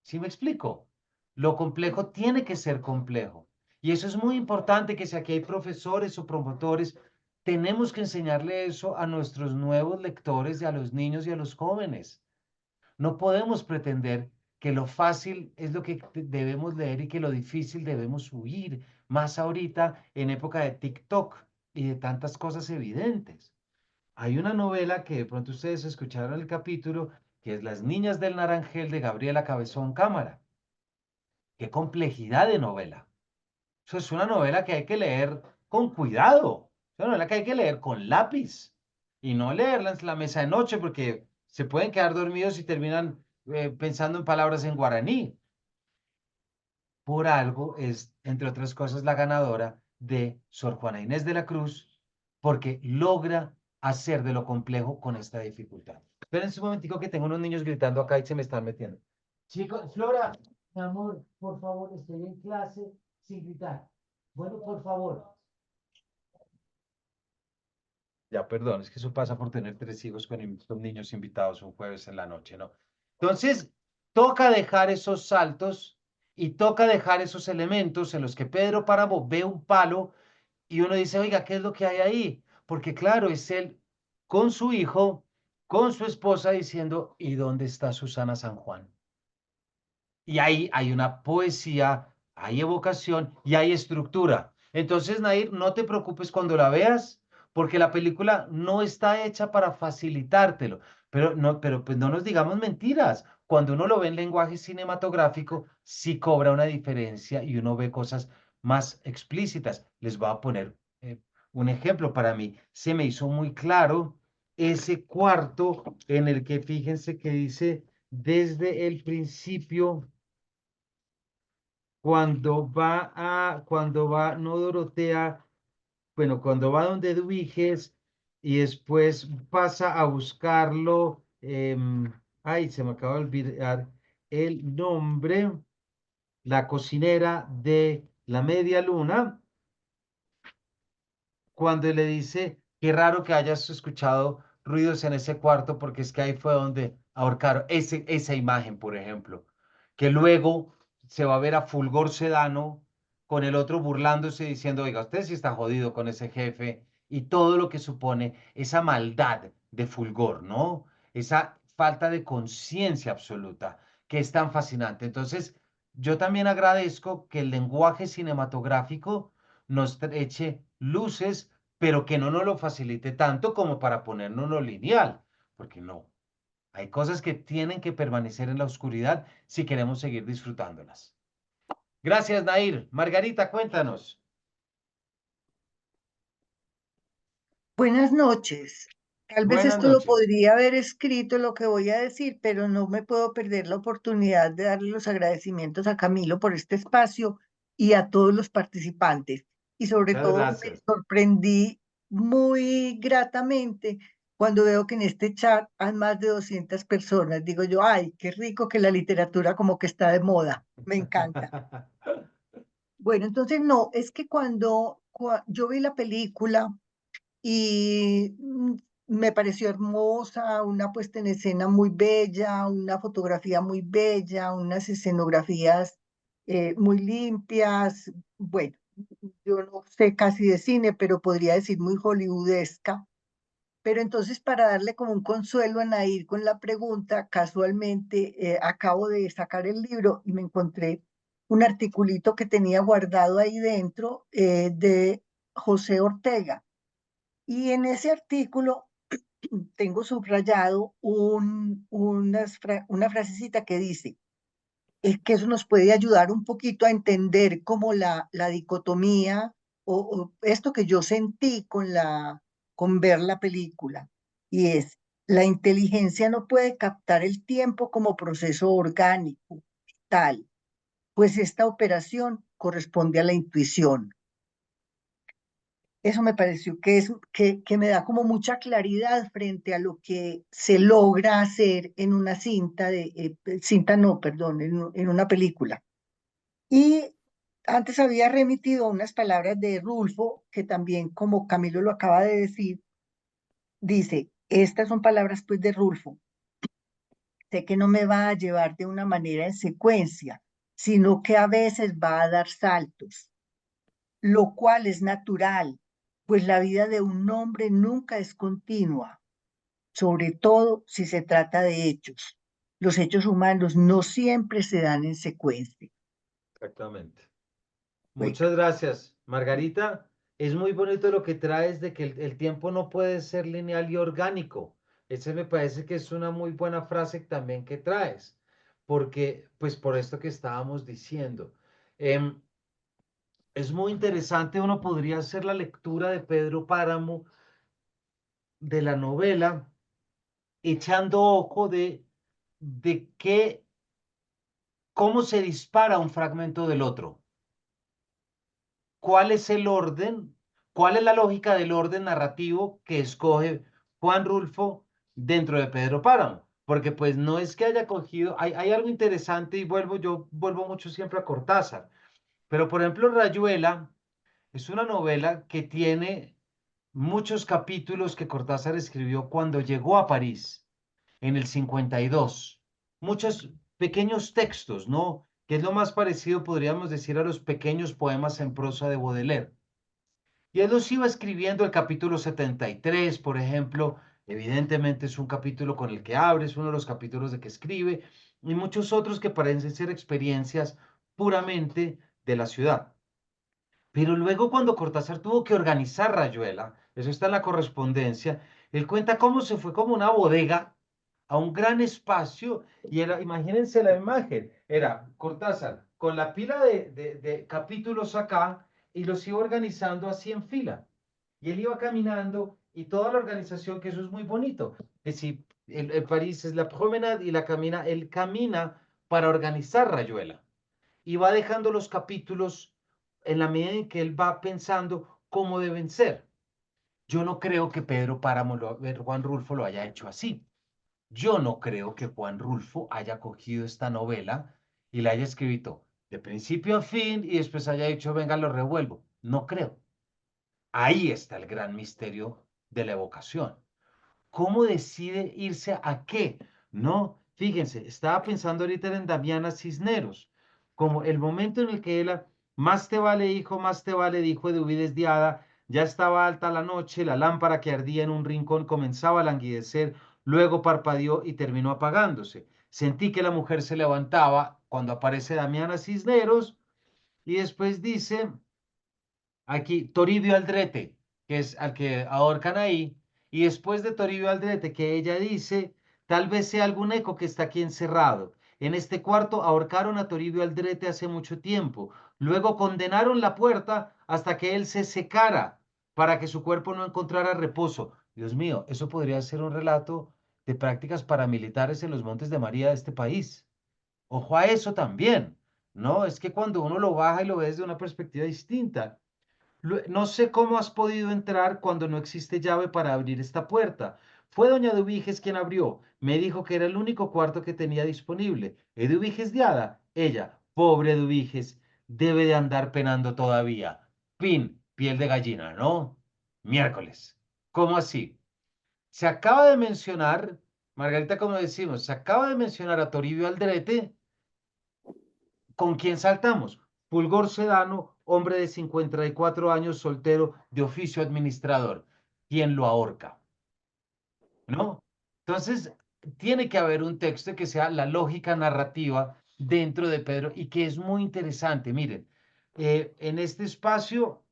B: ¿Sí me explico? Lo complejo tiene que ser complejo. Y eso es muy importante que si aquí hay profesores o promotores, tenemos que enseñarle eso a nuestros nuevos lectores y a los niños y a los jóvenes. No podemos pretender que lo fácil es lo que debemos leer y que lo difícil debemos huir, más ahorita en época de TikTok y de tantas cosas evidentes. Hay una novela que de pronto ustedes escucharon el capítulo, que es Las Niñas del Naranjel de Gabriela Cabezón Cámara. Qué complejidad de novela. Eso es una novela que hay que leer con cuidado. Es una novela que hay que leer con lápiz y no leerla en la mesa de noche porque se pueden quedar dormidos y terminan pensando en palabras en guaraní. Por algo es, entre otras cosas, la ganadora de Sor Juana Inés de la Cruz porque logra hacer de lo complejo con esta dificultad. Esperen un momentico que tengo unos niños gritando acá y se me están metiendo. Chicos, Flora, mi amor, por favor, estoy en clase sin gritar. Bueno, por favor. Ya, perdón, es que eso pasa por tener 3 hijos con niños invitados un jueves en la noche, ¿no? Entonces, toca dejar esos saltos y toca dejar esos elementos en los que Pedro Páramo ve un palo y uno dice, oiga, ¿qué es lo que hay ahí? Porque claro, es él con su hijo, con su esposa diciendo, ¿y dónde está Susana San Juan? Y ahí hay una poesía, hay evocación y hay estructura. Entonces, Nair, no te preocupes cuando la veas, porque la película no está hecha para facilitártelo. Pero pues no nos digamos mentiras. Cuando uno lo ve en lenguaje cinematográfico, sí cobra una diferencia y uno ve cosas más explícitas. Les voy a poner un ejemplo para mí. Se me hizo muy claro ese cuarto en el que fíjense que dice desde el principio no Dorotea, bueno, cuando va donde Eduviges y después pasa a buscarlo, ay, se me acaba de olvidar el nombre, la cocinera de la Media Luna, cuando le dice, qué raro que hayas escuchado ruidos en ese cuarto, porque es que ahí fue donde ahorcaron esa imagen, por ejemplo, que luego se va a ver a Fulgor Sedano con el otro burlándose diciendo, oiga, usted sí está jodido con ese jefe y todo lo que supone esa maldad de Fulgor, ¿no? Esa falta de conciencia absoluta que es tan fascinante. Entonces, yo también agradezco que el lenguaje cinematográfico nos eche luces, pero que no nos lo facilite tanto como para ponernos lo lineal, porque no. Hay cosas que tienen que permanecer en la oscuridad si queremos seguir disfrutándolas. Gracias, Nair. Margarita, cuéntanos.
C: Buenas noches. Tal vez
B: Buenas
C: esto lo
B: noches.
C: podría haber escrito lo que voy a decir, pero no me puedo perder la oportunidad de darle los agradecimientos a Camilo por este espacio y a todos los participantes. Y sobre
B: Muchas
C: todo me
B: gracias.
C: sorprendí muy gratamente cuando veo que en este chat hay más de 200 personas. Digo yo, ay, qué rico que la literatura como que está de moda. Me encanta. Bueno, entonces no, es que cuando yo vi la película y me pareció hermosa, una puesta en escena muy bella, una fotografía muy bella, unas escenografías muy limpias. Bueno, yo no sé casi de cine, pero podría decir muy hollywoodesca. Pero entonces para darle como un consuelo a Nair con la pregunta, casualmente acabo de sacar el libro y me encontré un articulito que tenía guardado ahí dentro de José Ortega. Y en ese artículo tengo subrayado una frasecita que dice, es que eso nos puede ayudar un poquito a entender como la dicotomía o esto que yo sentí con ver la película. Y es, la inteligencia no puede captar el tiempo como proceso orgánico, tal, pues esta operación corresponde a la intuición. Eso me pareció que me da como mucha claridad frente a lo que se logra hacer en una cinta no, perdón, en una película. Y antes había remitido unas palabras de Rulfo, que también, como Camilo lo acaba de decir,
D: Dice, estas son palabras pues de Rulfo. Sé que no me va a llevar de una manera en secuencia, sino que a veces va a dar saltos, lo cual es natural, pues la vida de un hombre nunca es continua, sobre todo si se trata de hechos. Los hechos humanos no siempre se dan en secuencia.
B: Exactamente.
D: Bueno,
B: Muchas gracias, Margarita. Es muy bonito lo que traes de que el tiempo no puede ser lineal y orgánico. Ese me parece que es una muy buena frase también que traes, porque, pues por esto que estábamos diciendo, em, es muy interesante, uno podría hacer la lectura de Pedro Páramo de la novela, echando ojo de qué, cómo se dispara un fragmento del otro. ¿Cuál es el orden? ¿Cuál es la lógica del orden narrativo que escoge Juan Rulfo dentro de Pedro Páramo? Porque pues no es que haya cogido, hay algo interesante y yo vuelvo mucho siempre a Cortázar, pero por ejemplo Rayuela es una novela que tiene muchos capítulos que Cortázar escribió cuando llegó a París en el 52. Muchos pequeños textos, ¿no? Que es lo más parecido, podríamos decir, a los pequeños poemas en prosa de Baudelaire. Y él los iba escribiendo el capítulo 73, por ejemplo, evidentemente es un capítulo con el que abre, es uno de los capítulos de que escribe, y muchos otros que parecen ser experiencias puramente de la ciudad. Pero luego cuando Cortázar tuvo que organizar Rayuela, eso está en la correspondencia, él cuenta cómo se fue como una bodega a un gran espacio y era, imagínense la imagen, era Cortázar con la pila de capítulos acá y los iba organizando así en fila. Y él iba caminando y toda la organización, que eso es muy bonito, que si el París es la promenade y la camina, él camina para organizar Rayuela y va dejando los capítulos en la medida en que él va pensando cómo deben ser. Yo no creo que Pedro Páramo, Juan Rulfo lo haya hecho así. Yo no creo que Juan Rulfo haya cogido esta novela y la haya escrito de principio a fin y después haya dicho, venga, lo revuelvo. No creo. Ahí está el gran misterio de la evocación. ¿Cómo decide irse a qué? No, fíjense, estaba pensando ahorita en Damiana Cisneros, como el momento en el que él, más te vale hijo, más te vale, dijo Eduviges Diada, ya estaba alta la noche, la lámpara que ardía en un rincón comenzaba a languidecer, luego parpadeó y terminó apagándose. Sentí que la mujer se levantaba cuando aparece Damiana Cisneros y después dice, aquí, Toribio Aldrete, que es al que ahorcan ahí, y después de Toribio Aldrete, que ella dice, tal vez sea algún eco que está aquí encerrado. En este cuarto ahorcaron a Toribio Aldrete hace mucho tiempo. Luego condenaron la puerta hasta que él se secara para que su cuerpo no encontrara reposo. Dios mío, eso podría ser un relato de prácticas paramilitares en los Montes de María de este país. Ojo a eso también, ¿no? Es que cuando uno lo baja y lo ve desde una perspectiva distinta. No sé cómo has podido entrar cuando no existe llave para abrir esta puerta. Fue doña Eduviges quien abrió. Me dijo que era el único cuarto que tenía disponible. Eduviges de Hada. Ella, pobre Eduviges, debe de andar penando todavía. Pin, piel de gallina, ¿no? Miércoles. ¿Cómo así? Se acaba de mencionar, Margarita, como decimos, se acaba de mencionar a Toribio Aldrete. ¿Con quién saltamos? Fulgor Sedano, hombre de 54 años, soltero, de oficio administrador. ¿Quién lo ahorca? ¿No? Entonces, tiene que haber un texto que sea la lógica narrativa dentro de Pedro y que es muy interesante. Miren, en este espacio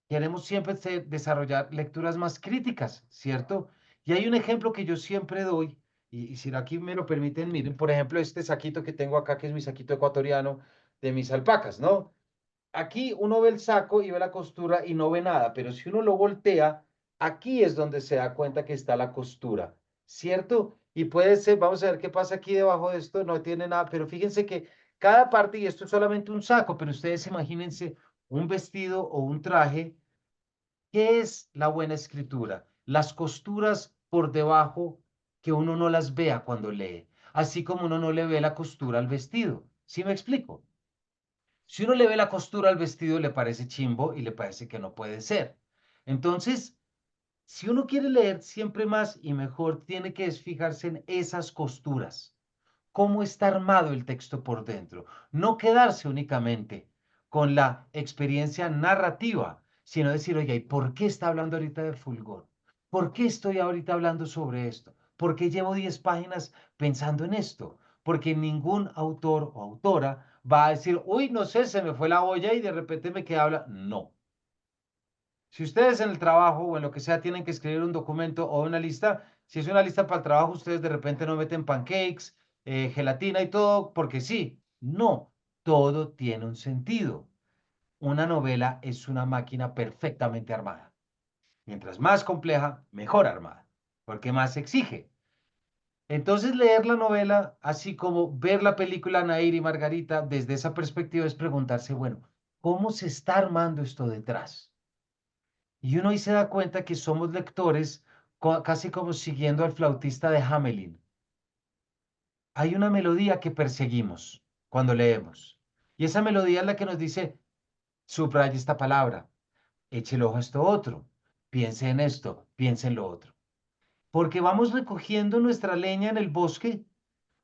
B: queremos siempre desarrollar lecturas más críticas, ¿cierto? Y hay un ejemplo que yo siempre doy, y si aquí me lo permiten, miren, por ejemplo, este saquito que tengo acá, que es mi saquito ecuatoriano de mis alpacas, ¿no? Aquí uno ve el saco y ve la costura y no ve nada, pero si uno lo voltea, aquí es donde se da cuenta que está la costura, ¿cierto? Y puede ser, vamos a ver qué pasa aquí debajo de esto, no tiene nada, pero fíjense que cada parte, y esto es solamente un saco, pero ustedes imagínense un vestido o un traje. ¿Qué es la buena escritura? Las costuras por debajo que uno no las vea cuando lee, así como uno no le ve la costura al vestido. ¿Sí me explico? Si uno le ve la costura al vestido, le parece chimbo y le parece que no puede ser. Entonces, Si uno quiere leer siempre más y mejor, tiene que fijarse en esas costuras, cómo está armado el texto por dentro, no quedarse únicamente con la experiencia narrativa, sino decir, oye, ¿y por qué está hablando ahorita de Fulgor? ¿Por qué estoy ahorita hablando sobre esto? ¿Por qué llevo 10 páginas pensando en esto? Porque ningún autor o autora va a decir, uy, no sé, se me fue la olla y de repente me queda habla. No. Si ustedes en el trabajo o en lo que sea tienen que escribir un documento o una lista, si es una lista para el trabajo, ustedes de repente no meten pancakes, gelatina y todo, porque sí. No, todo tiene un sentido. Una novela es una máquina perfectamente armada. Mientras más compleja, mejor armada, porque más exige. Entonces, leer la novela, así como ver la película Nair y Margarita, desde esa perspectiva es preguntarse, bueno, ¿cómo se está armando esto detrás? Y uno ahí se da cuenta que somos lectores casi como siguiendo al flautista de Hamelin. Hay una melodía que perseguimos cuando leemos. Y esa melodía es la que nos dice, subraye esta palabra, eche el ojo a esto otro, piense en esto, piense en lo otro. Porque vamos recogiendo nuestra leña en el bosque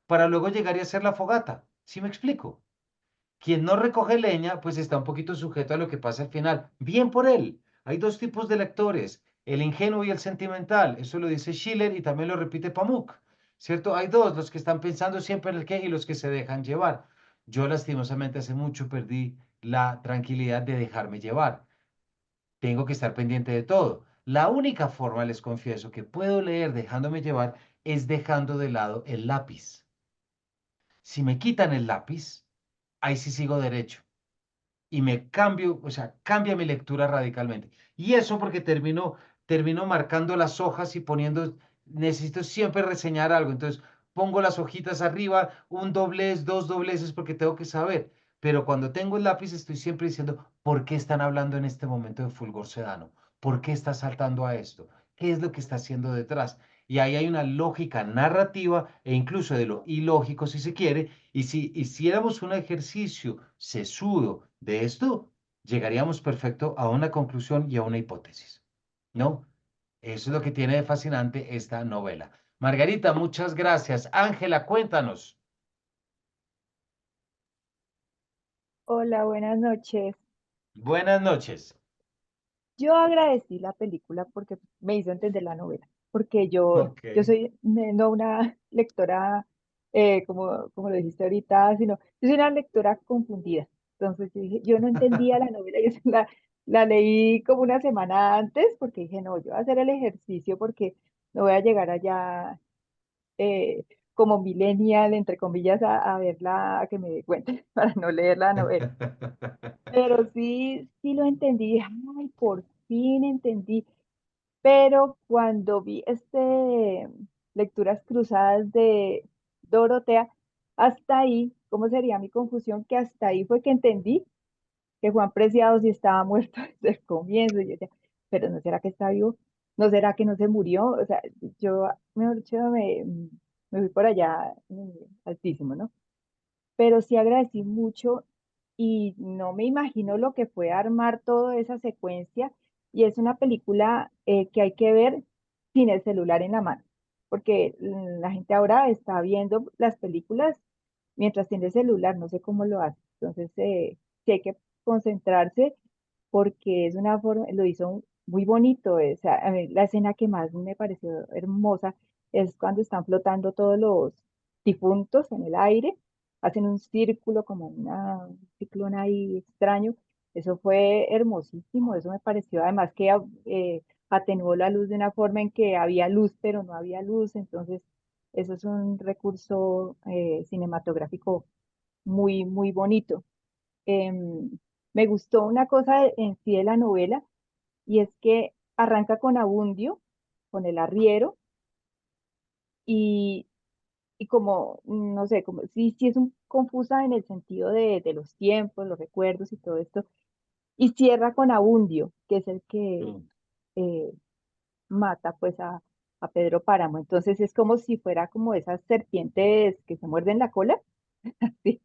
B: para luego llegar y hacer la fogata. ¿Sí me explico? Quien no recoge leña, pues está un poquito sujeto a lo que pasa al final. Bien por él. Hay dos tipos de lectores, el ingenuo y el sentimental. Eso lo dice Schiller y también lo repite Pamuk. ¿Cierto? Hay dos, los que están pensando siempre en el qué y los que se dejan llevar. Yo lastimosamente hace mucho perdí la tranquilidad de dejarme llevar. Tengo que estar pendiente de todo. La única forma, les confieso, que puedo leer dejándome llevar es dejando de lado el lápiz. Si me quitan el lápiz, ahí sí sigo derecho y me cambio, o sea, cambia mi lectura radicalmente. Y eso porque termino marcando las hojas y poniendo, necesito siempre reseñar algo. Entonces, pongo las hojitas arriba, un doblez, dos dobleces, porque tengo que saber. Pero cuando tengo el lápiz, estoy siempre diciendo, ¿por qué están hablando en este momento de Fulgor Sedano? ¿Por qué está saltando a esto? ¿Qué es lo que está haciendo detrás? Y ahí hay una lógica narrativa e incluso de lo ilógico, si se quiere, y si hiciéramos un ejercicio sesudo de esto, llegaríamos perfecto a una conclusión y a una hipótesis, ¿no? Eso es lo que tiene de fascinante esta novela. Margarita, muchas gracias. Ángela, cuéntanos.
E: Hola, buenas noches.
B: Buenas noches.
E: Yo agradecí la película porque me hizo entender la novela, porque
B: Ok.
E: yo soy no una lectora, como lo dijiste ahorita, sino yo soy una lectora confundida. Entonces yo dije, yo no entendía la novela, la leí como una semana antes porque dije, no, yo voy a hacer el ejercicio porque no voy a llegar allá eh, como millennial, entre comillas, a verla, a que me dé cuenta, para no leer la novela. Pero sí, sí lo entendí, dije, ay, por fin entendí. Pero cuando vi lecturas cruzadas de Dorotea, hasta ahí, ¿cómo sería mi confusión? Que hasta ahí fue que entendí que Juan Preciado sí estaba muerto desde el comienzo. Y yo decía, pero ¿no será que está vivo? ¿No será que no se murió? O sea, yo, mejor dicho, me fui por allá altísimo, ¿no? Pero sí agradecí mucho y no me imagino lo que fue armar toda esa secuencia. Y es una película que hay que ver sin el celular en la mano, porque la gente ahora está viendo las películas mientras tiene el celular, no sé cómo lo hace. Entonces, sí hay que concentrarse porque es una forma, lo hizo muy bonito. O sea, a mí la escena que más me pareció hermosa es cuando están flotando todos los difuntos en el aire, hacen un círculo como un ciclón ahí extraño. Eso fue hermosísimo, eso me pareció además que atenuó la luz de una forma en que había luz, pero no había luz. Entonces, eso es un recurso cinematográfico muy, muy bonito. Em, Me gustó una cosa en sí de la novela, y es que arranca con Abundio, con el arriero, y, y como, no sé, como sí, sí es un confusa en el sentido de los tiempos, los recuerdos y todo esto, y cierra con Abundio, que es el que
B: Mm,
E: eh, mata pues a Pedro Páramo. Entonces es como si fuera como esas serpientes que se muerden la cola, ¿sí?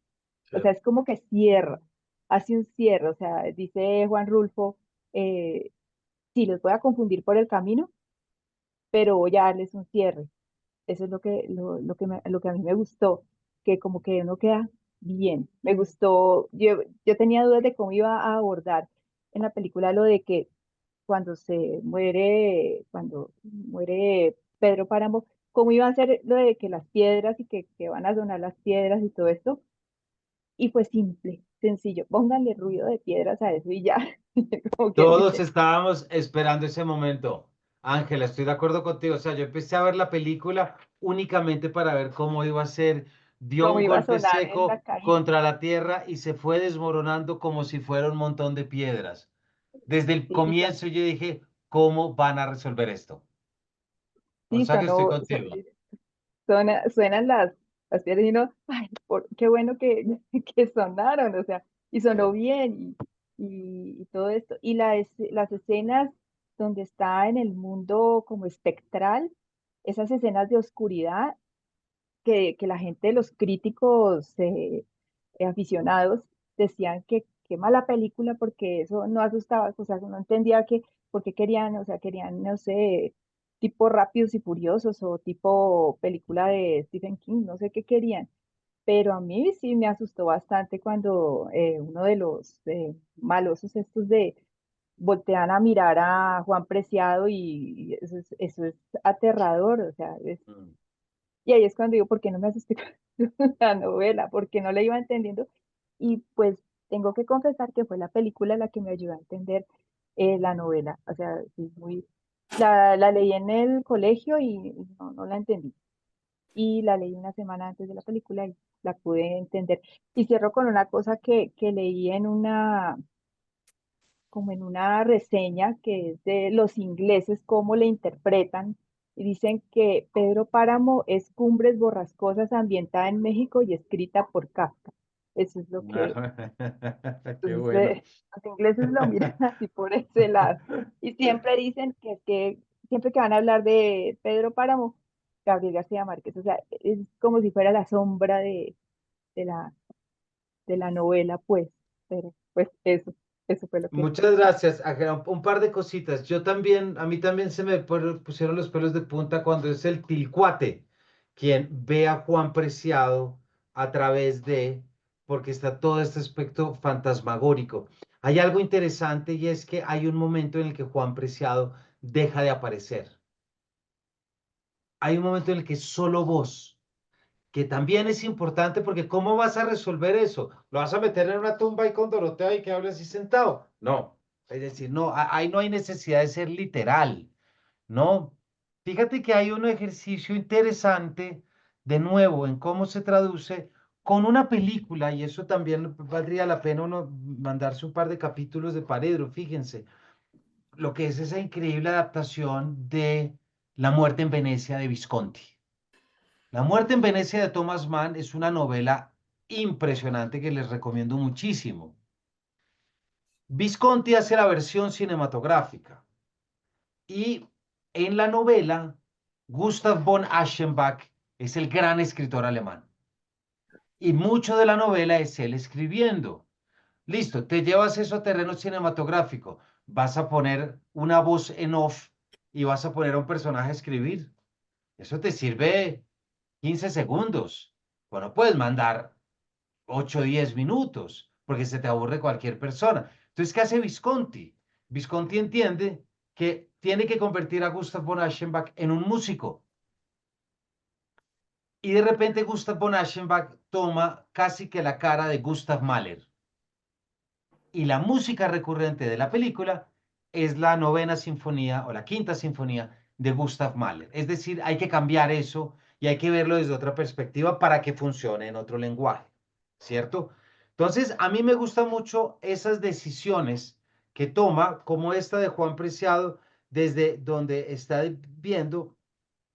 E: O sea,
B: sí.
E: es como que cierra, hace un cierre. O sea, dice Juan Rulfo, sí, los voy a confundir por el camino, pero ya darles un cierre. Eso es lo que a mí me gustó, que como que uno queda bien. Me gustó, yo tenía dudas de cómo iba a abordar en la película lo de que cuando muere Pedro Páramo, cómo iba a ser lo de que las piedras y que van a sonar las piedras y todo esto. Y fue simple, sencillo, pónganle ruido de piedras a eso y ya, como quien
B: Todos
E: dice,
B: estábamos esperando ese momento. Ángela, estoy de acuerdo contigo. O sea, yo empecé a ver la película únicamente para ver cómo iba a ser. Dio
E: cómo
B: un
E: iba a
B: golpe
E: sonar en la
B: seco
E: calle.
B: contra la tierra y se fue desmoronando como si fuera un montón de piedras. Desde el
E: Sí,
B: comienzo yo dije, ¿cómo van a resolver esto? O
E: sí,
B: sea que estoy contigo.
E: suenan las piedras y uno, ay, qué bueno que, que sonaron, o sea, y sonó bien y todo esto. Y las escenas donde está en el mundo como espectral, esas escenas de oscuridad que la gente, los críticos aficionados, decían que qué mala película porque eso no asustaba, o sea, no entendía que, por qué querían, o sea, querían, no sé, tipo Rápidos y Furiosos o tipo película de Stephen King, no sé qué querían, pero a mí sí me asustó bastante cuando uno de los malosos estos de voltean a mirar a Juan Preciado y eso es aterrador, o sea,
B: Mm.
E: y ahí es cuando digo, ¿por qué no me asusté con la novela? ¿Por qué no la iba entendiendo? Y pues tengo que confesar que fue la película la que me ayudó a entender la novela. O sea, sí, la leí en el colegio y no la entendí. Y la leí una semana antes de la película y la pude entender. Y cierro con una cosa que leí como en una reseña que es de los ingleses, cómo le interpretan, y dicen que Pedro Páramo es Cumbres Borrascosas ambientada en México y escrita por Kafka. Eso es lo que,
B: Qué
E: entonces,
B: bueno.
E: los ingleses lo miran así por ese lado. Y siempre dicen que es que, siempre que van a hablar de Pedro Páramo, Gabriel García Márquez, o sea, es como si fuera la sombra de la, de la novela, pues, pero pues eso fue lo que...
B: Muchas gracias, Ángela. Un par de cositas. Yo también, a mí también se me pusieron los pelos de punta cuando es el Tilcuate quien ve a Juan Preciado a través de, porque está todo este aspecto fantasmagórico. Hay algo interesante y es que hay un momento en el que Juan Preciado deja de aparecer. Hay un momento en el que solo vos, que también es importante porque ¿cómo vas a resolver eso? ¿Lo vas a meter en una tumba y con Dorotea y que hable así sentado? No, es decir, no, ahí no hay necesidad de ser literal, ¿no? Fíjate que hay un ejercicio interesante, de nuevo, en cómo se traduce con una película, y eso también valdría la pena uno mandarse un par de capítulos de Paredro, fíjense, lo que es esa increíble adaptación de La muerte en Venecia de Visconti. La muerte en Venecia de Thomas Mann es una novela impresionante que les recomiendo muchísimo. Visconti hace la versión cinematográfica y en la novela Gustav von Aschenbach es el gran escritor alemán y mucho de la novela es él escribiendo. Listo, te llevas eso a terreno cinematográfico, vas a poner una voz en off y vas a poner a un personaje a escribir. Eso te sirve 15 segundos. Bueno, puedes mandar 8 o 10 minutos, porque se te aburre cualquier persona. Entonces, ¿qué hace Visconti? Visconti entiende que tiene que convertir a Gustav von Aschenbach en un músico. Y de repente Gustav von Aschenbach toma casi que la cara de Gustav Mahler. Y la música recurrente de la película es la novena sinfonía o la quinta sinfonía de Gustav Mahler. Es decir, hay que cambiar eso y hay que verlo desde otra perspectiva para que funcione en otro lenguaje, ¿cierto? Entonces, a mí me gustan mucho esas decisiones que toma, como esta de Juan Preciado, desde donde está viendo.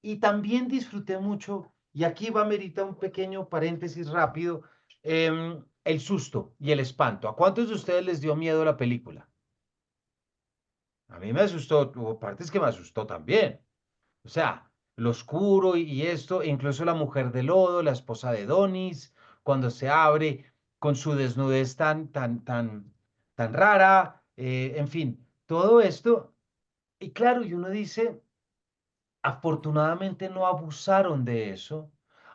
B: Y también disfruté mucho, y aquí va, merita un pequeño paréntesis rápido, el susto y el espanto. ¿A cuántos de ustedes les dio miedo la película? A mí me asustó, hubo partes que me asustó también. O sea, lo oscuro y esto, e incluso la mujer de lodo, la esposa de Donis, cuando se abre con su desnudez tan rara, en fin, todo esto. Y claro, y uno dice, Afortunadamente no abusaron de eso.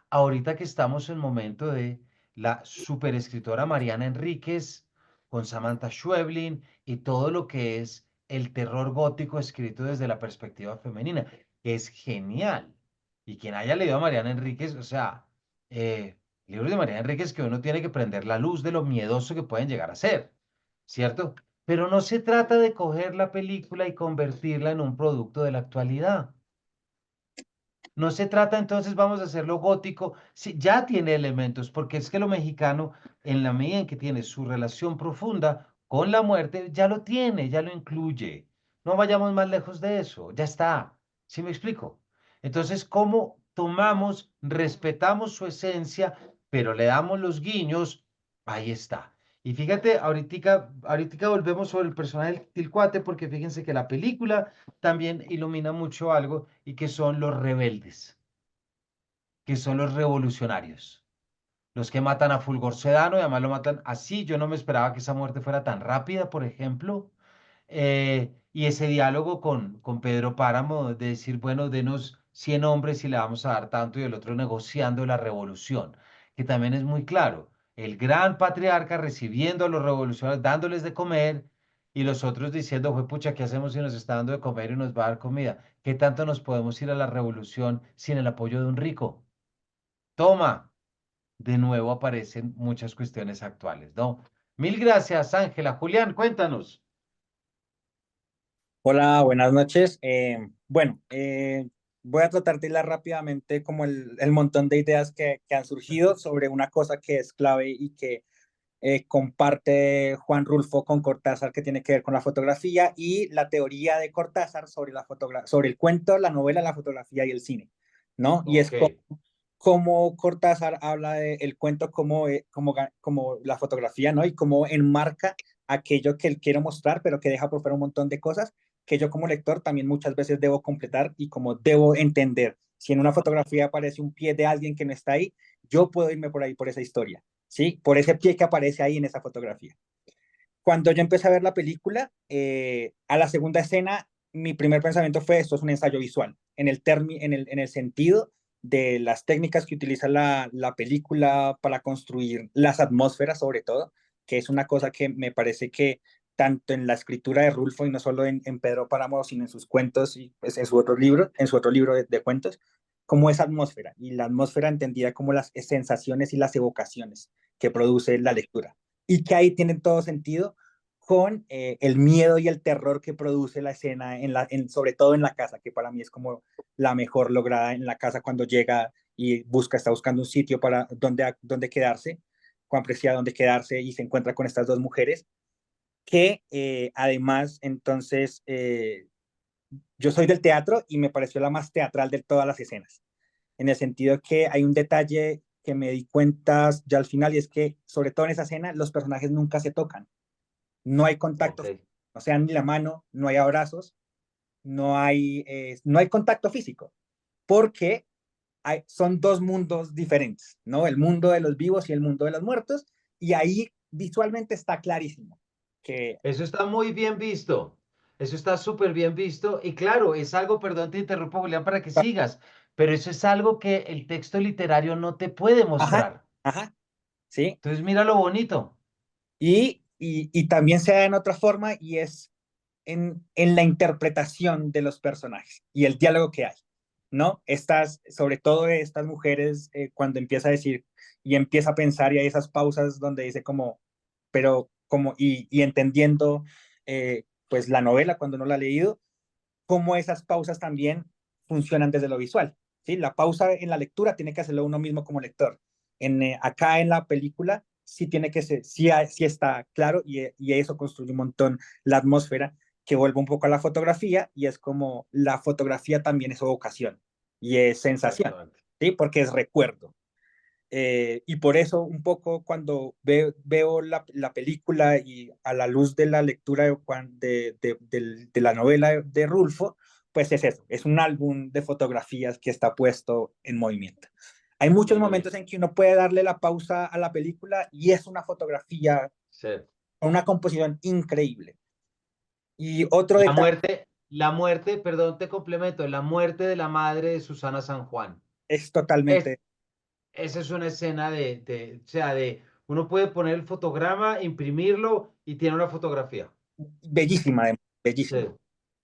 B: Ahorita que estamos en el momento de la superescritora Mariana Enríquez con Samantha Schweblin y todo lo que es el terror gótico escrito desde la perspectiva femenina, es genial. Y quien haya leído a Mariana Enríquez, o sea, eh, libros de Mariana Enríquez que uno tiene que prender la luz de lo miedoso que pueden llegar a ser, ¿cierto? Pero no se trata de coger la película y convertirla en un producto de la actualidad. No se trata entonces, vamos a hacerlo gótico, sí, ya tiene elementos, porque es que lo mexicano, en la medida en que tiene su relación profunda con la muerte, ya lo tiene, ya lo incluye. No vayamos más lejos de eso, ya está. ¿Sí me explico? Entonces, ¿cómo tomamos, respetamos su esencia, pero le damos los guiños? Ahí está. Y fíjate, ahorita volvemos sobre el personaje del Tilcuate, porque fíjense que la película también ilumina mucho algo y que son los rebeldes, que son los revolucionarios, los que matan a Fulgor Sedano y además lo matan así. Yo no me esperaba que esa muerte fuera tan rápida, por ejemplo. Y ese diálogo con Pedro Páramo de decir, bueno, denos 100 hombres y le vamos a dar tanto y el otro negociando la revolución, que también es muy claro. El gran patriarca recibiendo a los revolucionarios, dándoles de comer y los otros diciendo, fue pucha, ¿qué hacemos si nos está dando de comer y nos va a dar comida? ¿Qué tanto nos podemos ir a la revolución sin el apoyo de un rico? Toma, de nuevo aparecen muchas cuestiones actuales, ¿no? Mil gracias, Ángela. Julián, cuéntanos.
F: Hola, buenas noches. Bueno, voy a tratar de hilar rápidamente como el montón de ideas que han surgido sobre una cosa que es clave y que comparte Juan Rulfo con Cortázar, que tiene que ver con la fotografía y la teoría de Cortázar sobre sobre el cuento, la novela, la fotografía y el cine, ¿no? Y es
B: Ok.
F: como Cortázar habla del cuento como la fotografía, ¿no? Y cómo enmarca aquello que él quiere mostrar, pero que deja por fuera un montón de cosas que yo como lector también muchas veces debo completar y como debo entender. Si en una fotografía aparece un pie de alguien que no está ahí, yo puedo irme por ahí, por esa historia, ¿sí? Por ese pie que aparece ahí en esa fotografía. Cuando yo empecé a ver la película, a la segunda escena, mi primer pensamiento fue, esto es un ensayo visual, en el sentido de las técnicas que utiliza la película para construir las atmósferas, sobre todo, que es una cosa que me parece que tanto en la escritura de Rulfo y no solo en Pedro Páramo, sino en sus cuentos y pues, en su otro libro de cuentos, como esa atmósfera, y la atmósfera entendida como las sensaciones y las evocaciones que produce la lectura y que ahí tienen todo sentido con el miedo y el terror que produce la escena, sobre todo en la casa, que para mí es como la mejor lograda en la casa cuando llega y está buscando un sitio para donde quedarse, Juan Precia donde quedarse y se encuentra con estas dos mujeres, que además entonces yo soy del teatro y me pareció la más teatral de todas las escenas, en el sentido que hay un detalle que me di cuenta ya al final y es que sobre todo en esa escena los personajes nunca se tocan, no hay contacto,
B: Ok.
F: o sea, ni la mano, no hay abrazos, no hay contacto físico, porque son dos mundos diferentes, ¿no? El mundo de los vivos y el mundo de los muertos, y ahí visualmente está clarísimo que...
B: Eso está muy bien visto. Eso está súper bien visto. Y claro, es algo, perdón, te interrumpo, Julián, para que sigas, pero eso es algo que el texto literario no te puede
F: Ajá,
B: mostrar.
F: ajá, sí,
B: Entonces, mira lo bonito.
F: y también se da en otra forma y es en la interpretación de los personajes y el diálogo que hay, ¿no? Sobre todo estas mujeres, cuando empieza a decir y empieza a pensar y hay esas pausas donde dice como, pero como, y entendiendo pues la novela cuando no la ha leído, cómo esas pausas también funcionan desde lo visual, ¿sí? La pausa en la lectura tiene que hacerlo uno mismo como lector. Acá en la película sí tiene que ser, sí está claro y eso construye un montón la atmósfera que vuelve un poco a la fotografía y es como la fotografía también es evocación y es sensación,
B: Exactamente.
F: ¿sí? Porque es recuerdo. Y por eso un poco cuando veo la película y a la luz de la lectura de la novela de Rulfo, pues es eso, es un álbum de fotografías que está puesto en movimiento. Hay muchos
B: Mira,
F: momentos en que uno puede darle la pausa a la película y es una fotografía,
B: sí.
F: una composición increíble. Y otro
B: La
F: detalle,
B: muerte, la muerte, perdón, te complemento, la muerte de la madre de Susana San Juan.
F: Es
B: Es,
F: totalmente
B: esa es una escena o sea, uno puede poner el fotograma, imprimirlo y tiene una fotografía.
F: bellísima, bellísima.
B: Sí,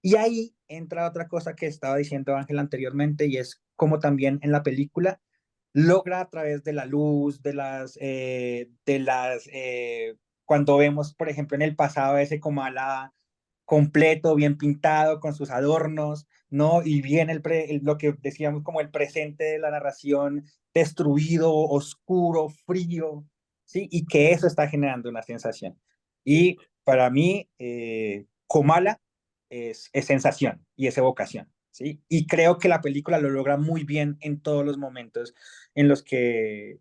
F: Y ahí entra otra cosa que estaba diciendo Ángel anteriormente, y es como también en la película logra a través de la luz, cuando vemos, por ejemplo, en el pasado ese Comala completo, bien pintado, con sus adornos, ¿no? Y bien lo que decíamos como el presente de la narración, destruido, oscuro, frío, ¿sí? Y que eso está generando una sensación. Y para mí, Comala es sensación y es evocación, ¿sí? Y creo que la película lo logra muy bien en todos los momentos en los que,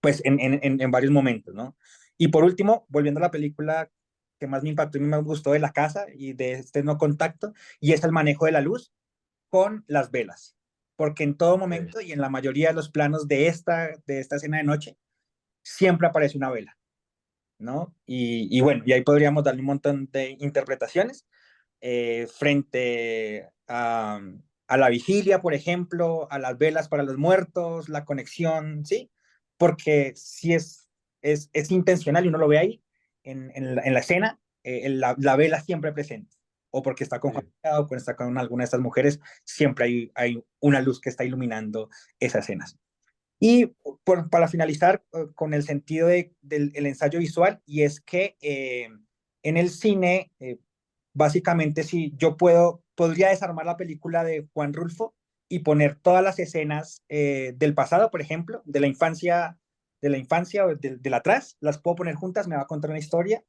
F: pues, en varios momentos, ¿no? Y por último, volviendo a la película que más me impactó y me gustó de la casa y de este no contacto, y es el manejo de la luz con las velas, porque en todo
B: sí.
F: momento y en la mayoría de los planos de esta escena de noche, siempre aparece una vela, ¿no? Y bueno, y ahí podríamos darle un montón de interpretaciones frente a la vigilia, por ejemplo, a las velas para los muertos, la conexión, ¿sí? Porque si es intencional y uno lo ve ahí en la escena, la vela siempre presente. O porque está con Juan
B: Sí.
F: o porque está con alguna de estas mujeres, siempre hay una luz que está iluminando esas escenas. Y para finalizar con el sentido del el ensayo visual, y es que en el cine, básicamente, si yo podría desarmar la película de Juan Rulfo y poner todas las escenas del pasado, por ejemplo, de la infancia o del atrás, las puedo poner juntas, me va a contar una historia,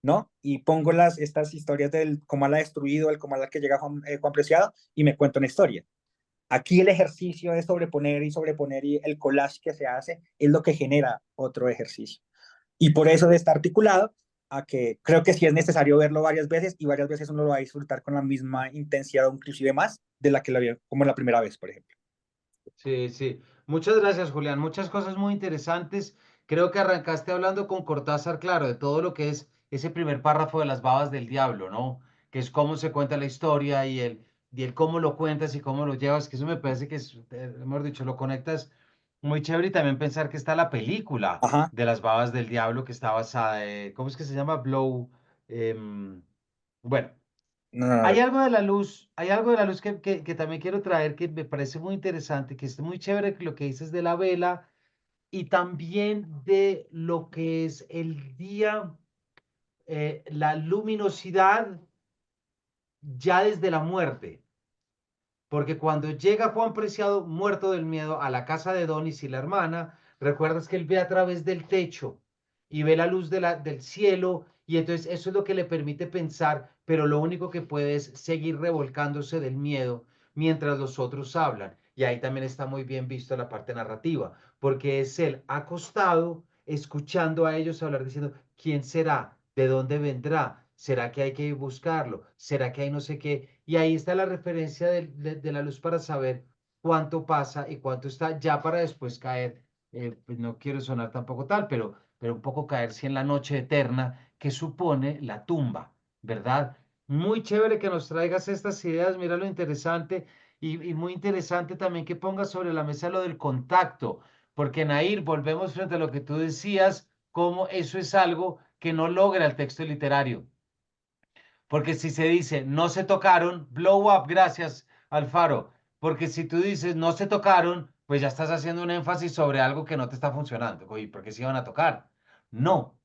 F: ¿no? Y pongo estas historias del Comala destruido, el Comala que llega Juan Preciado, y me cuenta una historia. Aquí el ejercicio de sobreponer y el collage que se hace es lo que genera otro ejercicio. Y por eso está articulado a que creo que sí es necesario verlo varias veces y varias veces uno lo va a disfrutar con la misma intensidad o inclusive más de la que lo vio como la primera vez, por ejemplo.
B: Sí, sí. Muchas gracias, Julián. Muchas cosas muy interesantes. Creo que arrancaste hablando con Cortázar, claro, de todo lo que es ese primer párrafo de las babas del diablo, ¿no? Que es cómo se cuenta la historia y el cómo lo cuentas y cómo lo llevas, que eso me parece que es, mejor dicho, lo conectas muy chévere y también pensar que está la película
F: Ajá.
B: de las babas del diablo que está basada, ¿cómo es que se llama? Bueno.
F: No, no, no.
B: Hay algo de la luz, hay algo de la luz que también quiero traer que me parece muy interesante, que es muy chévere lo que dices de la vela y también de lo que es el día, la luminosidad ya desde la muerte. Porque cuando llega Juan Preciado, muerto del miedo, a la casa de Donis y la hermana, recuerdas que él ve a través del techo y ve la luz del cielo, y entonces eso es lo que le permite pensar, pero lo único que puede es seguir revolcándose del miedo mientras los otros hablan. Y ahí también está muy bien visto la parte narrativa, porque es él acostado, escuchando a ellos hablar, diciendo, ¿quién será? ¿De dónde vendrá? ¿Será que hay que buscarlo? ¿Será que hay no sé qué? Y ahí está la referencia de la luz para saber cuánto pasa y cuánto está, ya para después caer, pues no quiero sonar tampoco tal, pero un poco caer sí en la noche eterna que supone la tumba, ¿verdad? Muy chévere que nos traigas estas ideas, mira lo interesante y muy interesante también que pongas sobre la mesa lo del contacto, porque Nair, volvemos frente a lo que tú decías, cómo eso es algo que no logra el texto literario. Porque si se dice no se tocaron, blow up, gracias, Alfaro. Porque si tú dices no se tocaron, pues ya estás haciendo un énfasis sobre algo que no te está funcionando. Oye, ¿por qué se iban a tocar? No.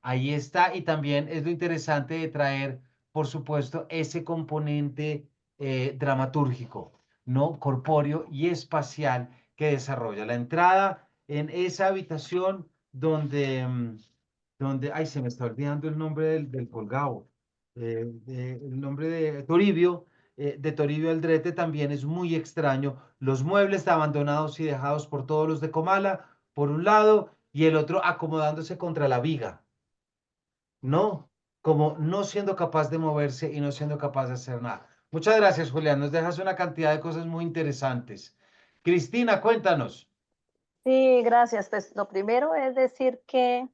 B: Ahí está. Y también es lo interesante de traer, por supuesto, ese componente dramatúrgico, ¿no? Corpóreo y espacial que desarrolla la entrada en esa habitación donde, ay, se me está olvidando el nombre del colgado el nombre de Toribio Aldrete también es muy extraño. Los muebles abandonados y dejados por todos los de Comala, por un lado, y el otro acomodándose contra la viga, ¿no? Como no siendo capaz de moverse y no siendo capaz de hacer nada. Muchas gracias, Julián. Nos dejas una cantidad de cosas muy interesantes. Cristina, cuéntanos.
G: Sí, gracias. Pues lo primero es decir que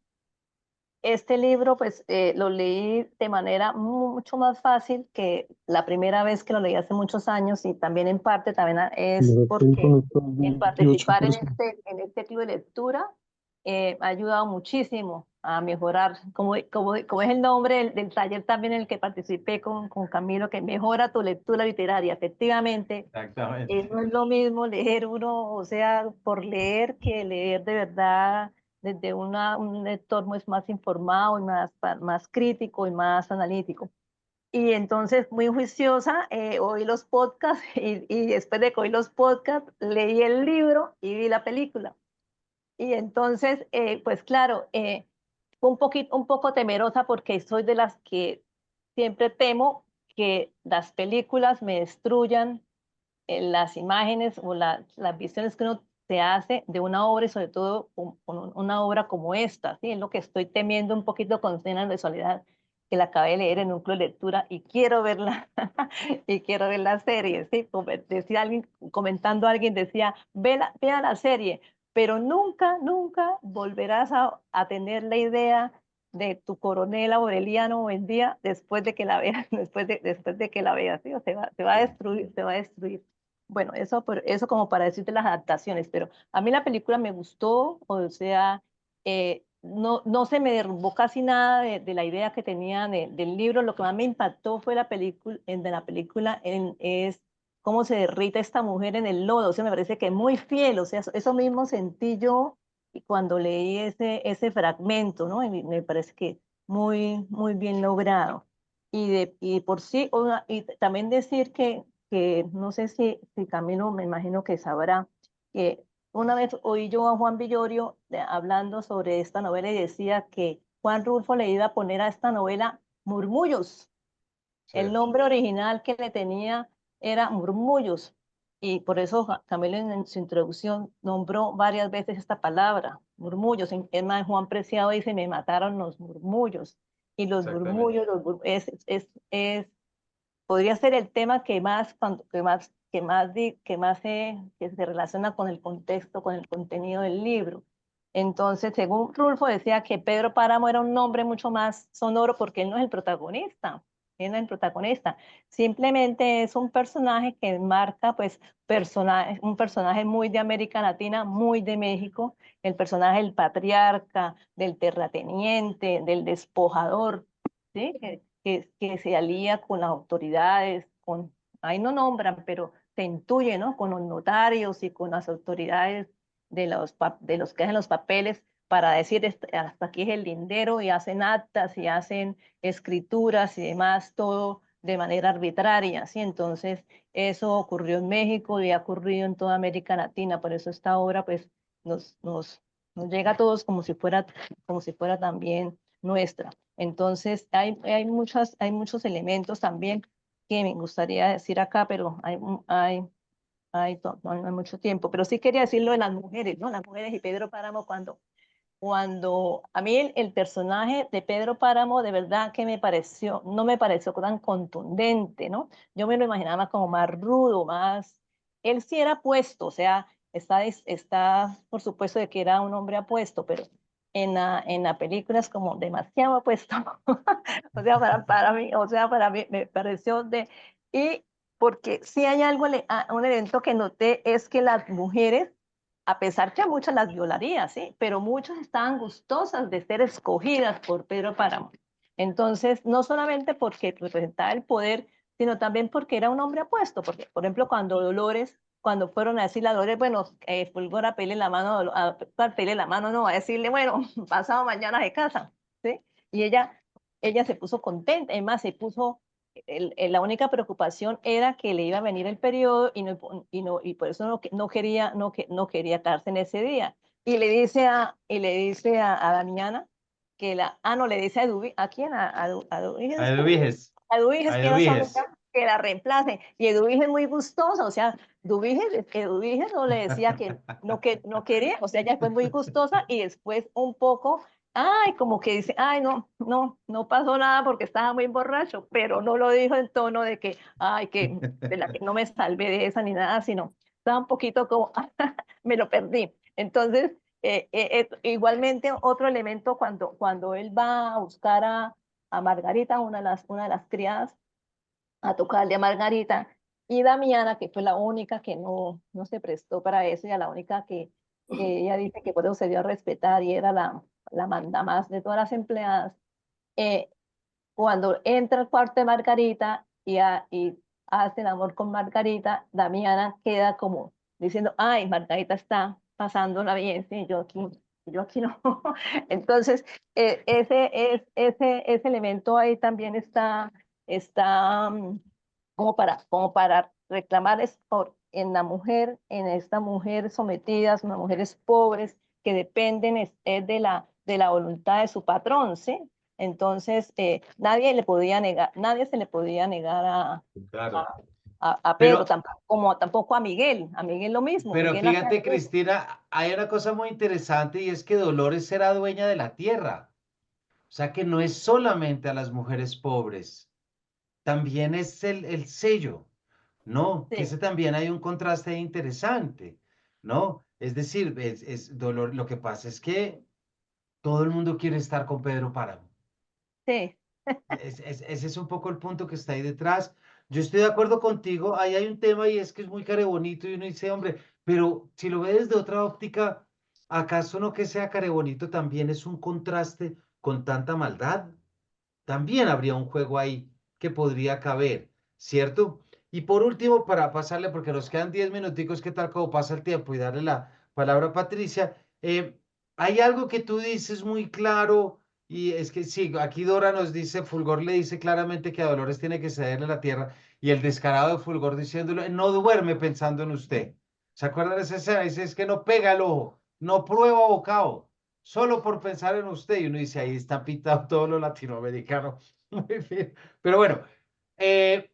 G: este libro pues lo leí de manera mucho más fácil que la primera vez que lo leí hace muchos años, y también en parte también es porque el participar en este club de lectura me ha ayudado muchísimo a mejorar, como es el nombre del taller también en el que participé con Camilo, que mejora tu lectura literaria. Efectivamente,
B: Exactamente.
G: no es lo mismo leer uno, o sea, por leer, que leer de verdad desde un lector más informado, y más crítico y más analítico. Y entonces, muy juiciosa, oí los podcasts y después de que oí los podcasts, leí el libro y vi la película. Y entonces, pues claro, un poco temerosa, porque soy de las que siempre temo que las películas me destruyan las imágenes o las visiones que uno se hace de una obra, y sobre todo con una obra como esta, ¿sí? Es lo que estoy temiendo un poquito con Cien de soledad, que la acabé de leer en un club de lectura y quiero verla, y quiero ver la serie, ¿sí? Como decía alguien, comentando a alguien, decía, vea la serie, pero nunca, nunca volverás a tener la idea de tu coronel Aureliano Buendía después de que la veas, después de que la veas, ¿sí? O se va a destruir, se va a destruir. Bueno, eso como para decirte las adaptaciones, pero a mí la película me gustó, o sea, no se me derrumbó casi nada de la idea que tenía del libro. Lo que más me impactó fue de la película es cómo se derrite esta mujer en el lodo. O sea, me parece que es muy fiel, o sea, eso mismo sentí yo cuando leí ese fragmento, ¿no? Y me parece que muy bien logrado. Y por sí, y también decir que no sé si Camilo, me imagino que sabrá, que una vez oí yo a Juan Villorio hablando sobre esta novela, y decía que Juan Rulfo le iba a poner a esta novela Murmullos.
B: Sí.
G: El nombre original que le tenía era Murmullos, y por eso Camilo en su introducción nombró varias veces esta palabra, murmullos. Es más, Juan Preciado dice, me mataron los murmullos. Y los
B: Exactamente.
G: murmullos podría ser el tema que se relaciona con el contexto, con el contenido del libro. Entonces, según Rulfo, decía que Pedro Páramo era un nombre mucho más sonoro, porque él no es el protagonista. Él no es el protagonista. Simplemente es un personaje que marca, pues, un personaje muy de América Latina, muy de México, el personaje del patriarca, del terrateniente, del despojador, ¿sí? Que se alía con las autoridades, ahí no nombran, pero se intuye, ¿no? Con los notarios y con las autoridades de los que hacen los papeles, para decir, hasta aquí es el lindero, y hacen actas y hacen escrituras y demás, todo de manera arbitraria, ¿sí? Entonces, eso ocurrió en México y ha ocurrido en toda América Latina. Por eso esta obra, pues, nos, nos, nos llega a todos como si fuera también nuestra. Entonces, hay muchos elementos también que me gustaría decir acá, pero no hay mucho tiempo. Pero sí quería decirlo de las mujeres, ¿no? Las mujeres y Pedro Páramo, cuando a mí el personaje de Pedro Páramo, de verdad que no me pareció tan contundente, ¿no? Yo me lo imaginaba como más rudo, él sí era apuesto, o sea, está por supuesto de que era un hombre apuesto, pero en la película es como demasiado apuesto. O sea, para mí me pareció y porque si hay algo, un evento que noté, es que las mujeres, a pesar que a muchas las violaría, ¿sí? Pero muchas estaban gustosas de ser escogidas por Pedro Páramo. Entonces, no solamente porque representaba el poder, sino también porque era un hombre apuesto. Porque, por ejemplo, cuando fueron a decirle a Dolores, bueno, Fulgor, pele la mano, pele la mano, no, a decirle, bueno, pasado mañana se casan, ¿sí? Y ella se puso contenta, además se puso, la única preocupación era que le iba a venir el periodo, y por eso no quería casarse en ese día. Y le dice a Damiana no, le dice ¿a quién? A
B: A
G: Eduviges,
B: Eduviges.
G: a Eduviges,
B: A
G: que era su amiga,
B: Eduviges.
G: que la reemplace. Y Eduviges muy gustosa, o sea, Eduviges no le decía que no quería, o sea, ella fue muy gustosa, y después un poco, como que dice, no pasó nada porque estaba muy borracho, pero no lo dijo en tono de que, de la que no me salvé de esa ni nada, sino estaba un poquito como, me lo perdí. Entonces, igualmente otro elemento cuando él va a buscar a Margarita, una de las criadas, a tocarle a Margarita, y Damiana, que fue la única que no se prestó para eso, y a la única que ella dice que por eso se dio a respetar y era la mandamás de todas las empleadas, eh, cuando entra al cuarto de Margarita y hace el amor con Margarita, Damiana queda como diciendo, ay, Margarita está pasándola bien, sí, yo aquí no. Entonces, ese elemento ahí también está como para reclamar en la mujer, en esta mujer sometida, unas mujeres pobres que dependen de la voluntad de su patrón, ¿sí? Entonces, nadie se le podía negar
B: Claro.
G: a, a Pedro,
B: Pero,
G: tampoco a Miguel lo mismo,
B: pero
G: Miguel hacía
B: fíjate,
G: todo.
B: Cristina, hay una cosa muy interesante y es que Dolores era dueña de la tierra. O sea que no es solamente a las mujeres pobres, también es el sello, ¿no? Que
G: Sí,
B: ese también hay un contraste interesante, ¿no? Es decir, es dolor. Lo que pasa es que todo el mundo quiere estar con Pedro Páramo.
G: sí,
B: Ese es un poco el punto que está ahí detrás. Yo estoy de acuerdo contigo, ahí hay un tema y es que es muy carebonito y uno dice, hombre, pero si lo ve desde otra óptica, ¿acaso no que sea carebonito también es un contraste con tanta maldad? También habría un juego ahí que podría caber, ¿cierto? Y por último, para pasarle, porque nos quedan 10 minuticos, ¿qué tal como pasa el tiempo? Y darle la palabra a Patricia. Hay algo que tú dices muy claro, y es que sí, aquí Dora nos dice, Fulgor le dice claramente que a Dolores tiene que cederle la tierra, y el descarado de Fulgor diciéndole, no duerme pensando en usted. ¿Se acuerdan de esa escena? Dice, es que no pega el ojo, no prueba bocado solo por pensar en usted. Y uno dice, ahí está pintado todo lo latinoamericano. Muy bien. Pero bueno,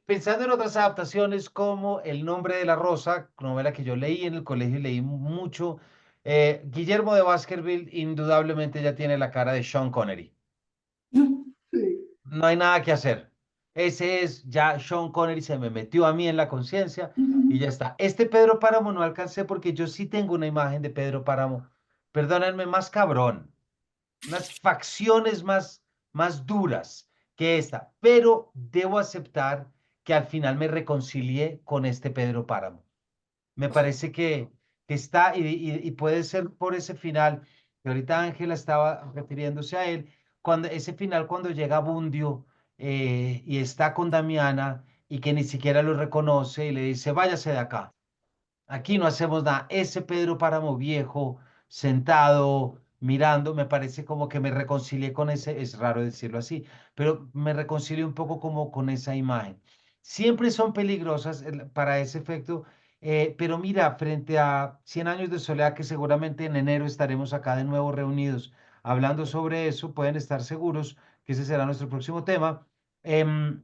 B: pensando en otras adaptaciones como El nombre de la rosa, novela que yo leí en el colegio y leí mucho, Guillermo de Baskerville indudablemente ya tiene la cara de Sean Connery.
C: Sí.
B: No hay nada que hacer. Ese es ya Sean Connery, se me metió a mí en la conciencia y ya está. Este Pedro Páramo no alcancé porque yo sí tengo una imagen de Pedro Páramo, perdónenme, más cabrón, unas facciones más duras que esta, pero debo aceptar que al final me reconcilié con este Pedro Páramo. Me parece que está, y puede ser por ese final, que ahorita Ángela estaba refiriéndose a él, cuando ese final cuando llega Bundio y está con Damiana y que ni siquiera lo reconoce y le dice, váyase de acá. Aquí no hacemos nada. Ese Pedro Páramo viejo, sentado, mirando, me parece como que me reconcilié con ese, es raro decirlo así, pero me reconcilié un poco como con esa imagen. Siempre son peligrosas para ese efecto, pero mira, frente a 100 años de soledad, que seguramente en enero estaremos acá de nuevo reunidos hablando sobre eso, pueden estar seguros que ese será nuestro próximo tema. Em,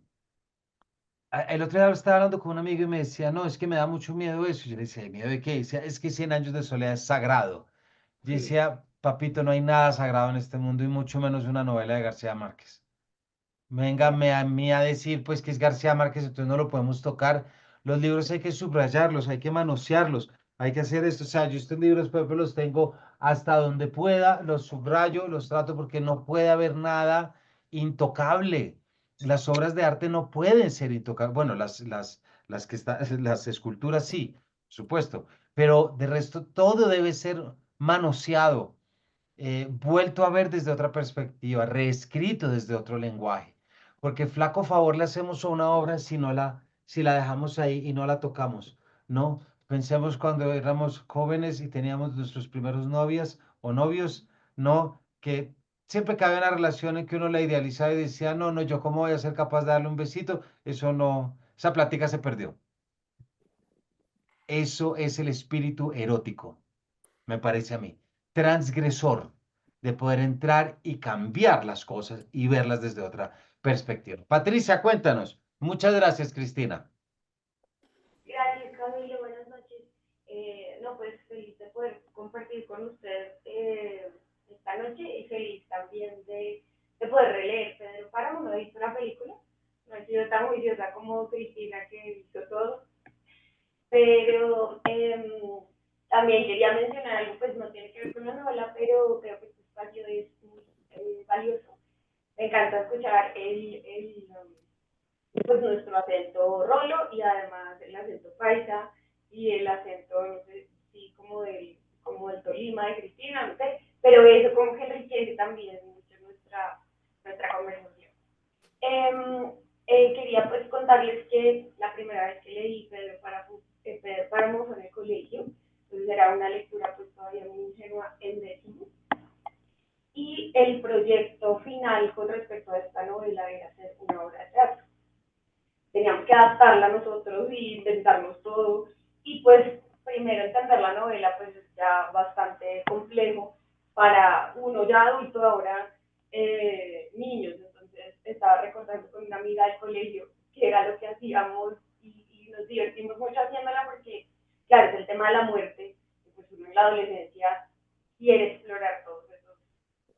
B: el otro día estaba hablando con un amigo y me decía, no, es que me da mucho miedo eso. Y yo le decía, ¿miedo de qué? Y decía, es que 100 años de soledad es sagrado. Yo
C: Sí.
B: decía, papito, no hay nada sagrado en este mundo y mucho menos una novela de García Márquez. Véngame a mí a decir, pues, que es García Márquez, entonces no lo podemos tocar. Los libros hay que subrayarlos, hay que manosearlos, hay que hacer esto. O sea, yo estos libros, por ejemplo, los tengo hasta donde pueda, los subrayo, los trato porque no puede haber nada intocable. Las obras de arte no pueden ser intocables. Bueno, las que están, las esculturas sí, por supuesto, pero de resto todo debe ser manoseado, vuelto a ver desde otra perspectiva, reescrito desde otro lenguaje. Porque flaco favor le hacemos a una obra si la dejamos ahí y no la tocamos, ¿no? Pensemos cuando éramos jóvenes y teníamos nuestros primeros novias o novios, ¿no? Que siempre que había una relación en que uno la idealizaba y decía, no, no, yo cómo voy a ser capaz de darle un besito, eso no, esa plática se perdió. Eso es el espíritu erótico, me parece a mí, transgresor, de poder entrar y cambiar las cosas y verlas desde otra perspectiva. Patricia, cuéntanos. Muchas gracias, Cristina.
H: Gracias, Camilo. Buenas noches. No, pues feliz de poder compartir con usted esta noche y feliz también de poder releer Pedro Páramo. No he visto la película, no he sido tan juiciosa como Cristina, que he visto todo, pero a también quería mencionar algo, pues no tiene que ver con la novela, pero creo que este espacio es muy valioso. Me encanta escuchar pues nuestro acento rolo y además el acento paisa y el acento, no sé, sí, como del Tolima, de Cristina, no sé, pero eso como que enriquece también mucho nuestra conversación. Quería pues contarles que la primera vez que leí Pedro Páramo fue en el colegio, entonces era una lectura pues todavía muy ingenua en décimo, y el proyecto final con respecto a esta novela era hacer una obra de teatro. Teníamos que adaptarla nosotros y inventarnos todo, y pues primero entender la novela pues es ya bastante complejo para uno ya adulto, ahora niños. Entonces estaba recordando con una amiga del colegio que era lo que hacíamos y nos divertimos mucho haciéndola porque, claro, es el tema de la muerte, y pues uno en la adolescencia quiere explorar todos esos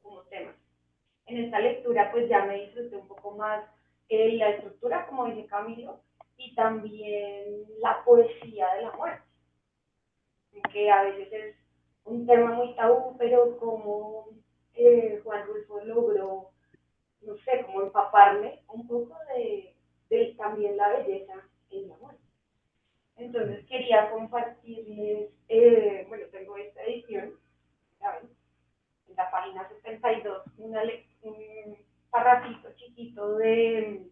H: como temas. En esta lectura pues ya me disfruté un poco más la estructura, como dice Camilo, y también la poesía de la muerte, que a veces es un tema muy tabú, pero como Juan Rulfo logró, no sé, como empaparme un poco de también la belleza en la muerte. Entonces quería compartirles, bueno, tengo esta edición, ¿saben? En la página 72, un parrafito chiquito de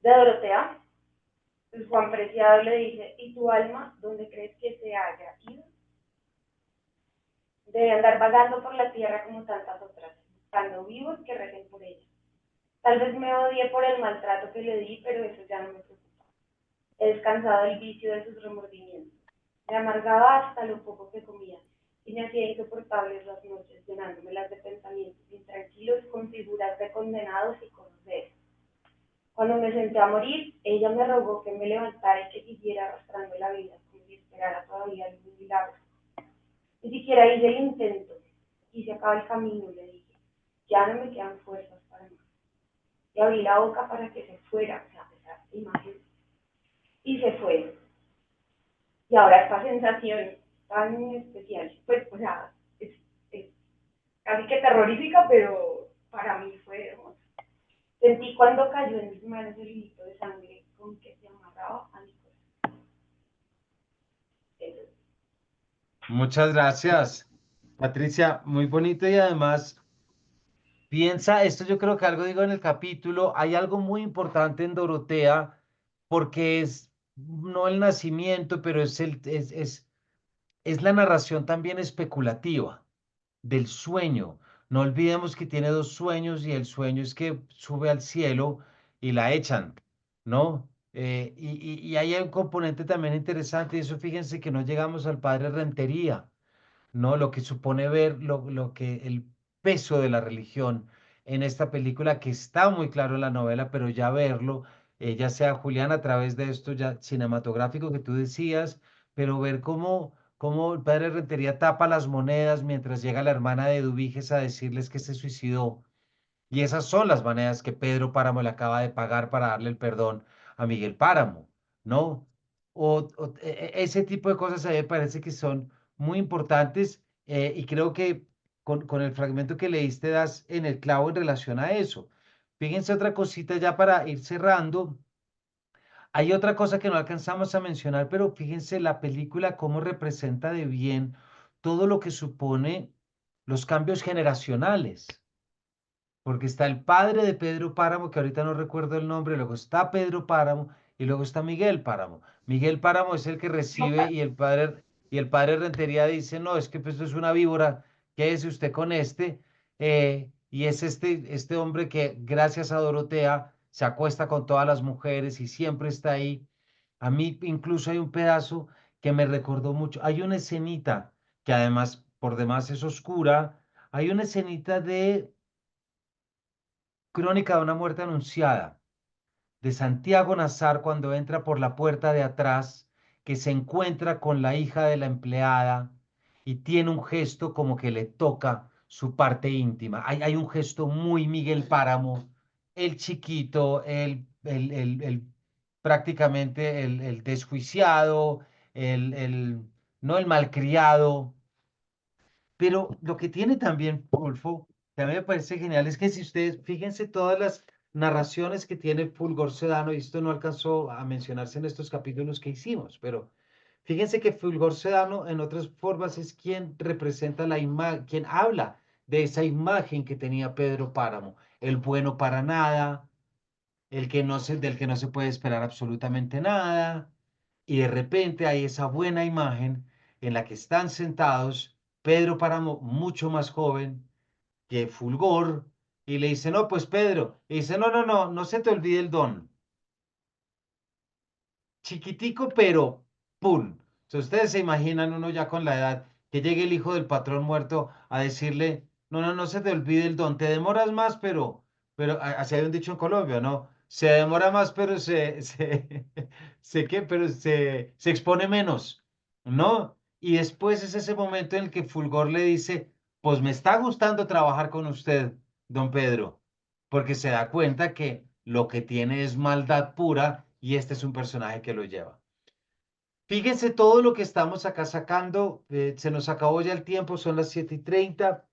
H: Dorotea. Pues Juan Preciado le dice: ¿y tu alma dónde crees que se haya ido? Debe andar vagando por la tierra como tantas otras, buscando vivos que recen por ella. Tal vez me odie por el maltrato que le di, pero eso ya no me preocupa. He descansado del vicio de sus remordimientos. Me amargaba hasta lo poco que comía y me hacía insoportables las noches, llenándomelas de pensamientos intranquilos con figuras de condenados y cosas de eso. Cuando me senté a morir, ella me rogó que me levantara y que siguiera arrastrando la vida, como si esperara todavía algún milagro. Ni siquiera hice el intento, y se acaba el camino, le dije. Ya no me quedan fuerzas para más. Le abrí la boca para que se fuera, o sea, esa imagen, y se fue. Y ahora esta sensación tan especial, pues, o sea, es casi que terrorífica, pero para mí fue hermoso. Sentí cuando cayó en mis manos el hilito de sangre con que se amarraba a mi corazón. Eso.
B: Muchas gracias, Patricia. Muy bonito y además piensa, esto yo creo que algo digo en el capítulo, hay algo muy importante en Dorotea porque es no el nacimiento, pero es la narración también especulativa del sueño. No olvidemos que tiene dos sueños y el sueño es que sube al cielo y la echan, ¿no? Y ahí hay un componente también interesante, y eso fíjense que no llegamos al padre Rentería, ¿no? Lo que supone ver lo que el peso de la religión en esta película, que está muy claro en la novela, pero ya verlo, ya sea Julián a través de esto ya cinematográfico que tú decías, pero ver cómo el padre Rentería tapa las monedas mientras llega la hermana de Eduviges a decirles que se suicidó. Y esas son las monedas que Pedro Páramo le acaba de pagar para darle el perdón a Miguel Páramo, ¿no? Ese tipo de cosas a mí me parece que son muy importantes, y creo que con el fragmento que leíste das en el clavo en relación a eso. Fíjense otra cosita ya para ir cerrando. Hay otra cosa que no alcanzamos a mencionar, pero fíjense la película cómo representa de bien todo lo que supone los cambios generacionales, porque está el padre de Pedro Páramo, que ahorita no recuerdo el nombre, luego está Pedro Páramo y luego está Miguel Páramo. Miguel Páramo es el que recibe y el padre Rentería dice: no, es que pues, esto es una víbora, quédese usted con este. Y es este hombre que gracias a Dorotea se acuesta con todas las mujeres y siempre está ahí. A mí incluso hay un pedazo que me recordó mucho. Hay una escenita que además por demás es oscura. Hay una escenita de Crónica de una muerte anunciada, de Santiago Nazar cuando entra por la puerta de atrás, que se encuentra con la hija de la empleada y tiene un gesto como que le toca su parte íntima. Hay un gesto muy Miguel Páramo, el chiquito, prácticamente el desjuiciado, el ¿no? El malcriado. Pero lo que tiene también Fulfo, que a mí me parece genial, es que si ustedes, fíjense todas las narraciones que tiene Fulgor Sedano, y esto no alcanzó a mencionarse en estos capítulos que hicimos, pero fíjense que Fulgor Sedano en otras formas es quien representa la imagen, quien habla de esa imagen que tenía Pedro Páramo, el bueno para nada, el que no se, del que no se puede esperar absolutamente nada, y de repente hay esa buena imagen en la que están sentados Pedro Páramo, mucho más joven que Fulgor, y le dice, no, pues Pedro, y dice, no, no, no, no se te olvide el don, chiquitico, pero ¡pum! Si ustedes se imaginan uno ya con la edad, que llegue el hijo del patrón muerto a decirle, no, no, no se te olvide el don, te demoras más, así hay un dicho en Colombia, ¿no? Se demora más, pero se expone menos, ¿no? Y después es ese momento en el que Fulgor le dice, pues me está gustando trabajar con usted, don Pedro, porque se da cuenta que lo que tiene es maldad pura y este es un personaje que lo lleva. Fíjense todo lo que estamos acá sacando, se nos acabó ya el tiempo, son las 7:30.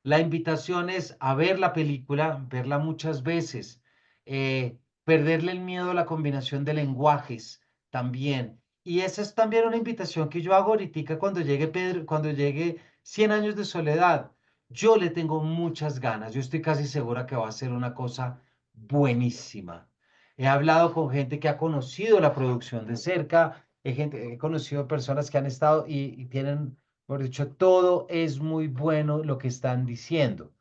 B: La invitación es a ver la película, verla muchas veces, perderle el miedo a la combinación de lenguajes también. Y esa es también una invitación que yo hago ahorita cuando llegue Pedro, cuando llegue 100 años de soledad. Yo le tengo muchas ganas, yo estoy casi segura que va a ser una cosa buenísima. He hablado con gente que ha conocido la producción de cerca, he conocido personas que han estado y tienen por dicho, todo es muy bueno lo que están diciendo.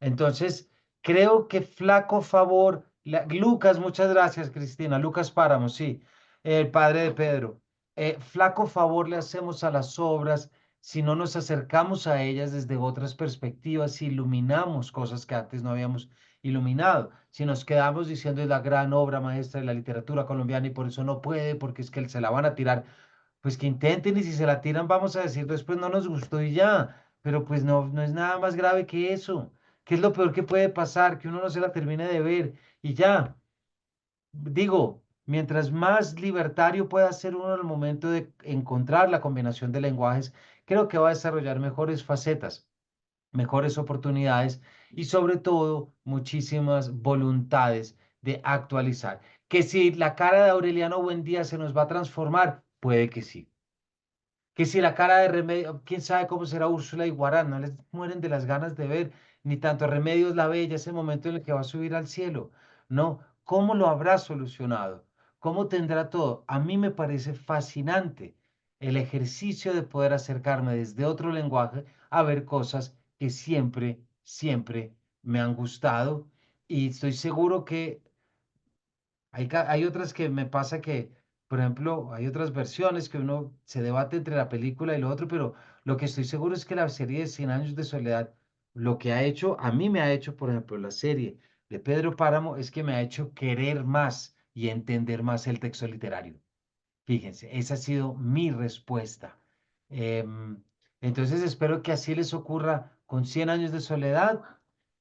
B: Entonces, creo que flaco favor, Lucas, muchas gracias, Cristina. Lucas Páramo, sí, el padre de Pedro. Flaco favor le hacemos a las obras si no nos acercamos a ellas desde otras perspectivas, si iluminamos cosas que antes no habíamos iluminado, si nos quedamos diciendo es la gran obra maestra de la literatura colombiana y por eso no puede, porque es que se la van a tirar pues que intenten y si se la tiran vamos a decir después no nos gustó y ya, pero pues no, no es nada más grave que eso. ¿Qué es lo peor que puede pasar? Que uno no se la termine de ver y ya. Digo, mientras más libertario pueda ser uno en el momento de encontrar la combinación de lenguajes, creo que va a desarrollar mejores facetas, mejores oportunidades y sobre todo muchísimas voluntades de actualizar. Que si la cara de Aureliano Buendía se nos va a transformar, puede que sí. Que si la cara de Remedio, quién sabe cómo será Úrsula y Guarán, no les mueren de las ganas de ver, ni tanto Remedios la Bella, ese momento en el que va a subir al cielo. No, ¿cómo lo habrá solucionado? ¿Cómo tendrá todo? A mí me parece fascinante el ejercicio de poder acercarme desde otro lenguaje a ver cosas que siempre, siempre me han gustado y estoy seguro que hay otras que me pasa que, por ejemplo, hay otras versiones que uno se debate entre la película y lo otro, pero lo que estoy seguro es que la serie de 100 años de soledad, lo que ha hecho, a mí me ha hecho, por ejemplo, la serie de Pedro Páramo, es que me ha hecho querer más y entender más el texto literario. Fíjense, esa ha sido mi respuesta. Em, entonces espero que así les ocurra con 100 años de soledad.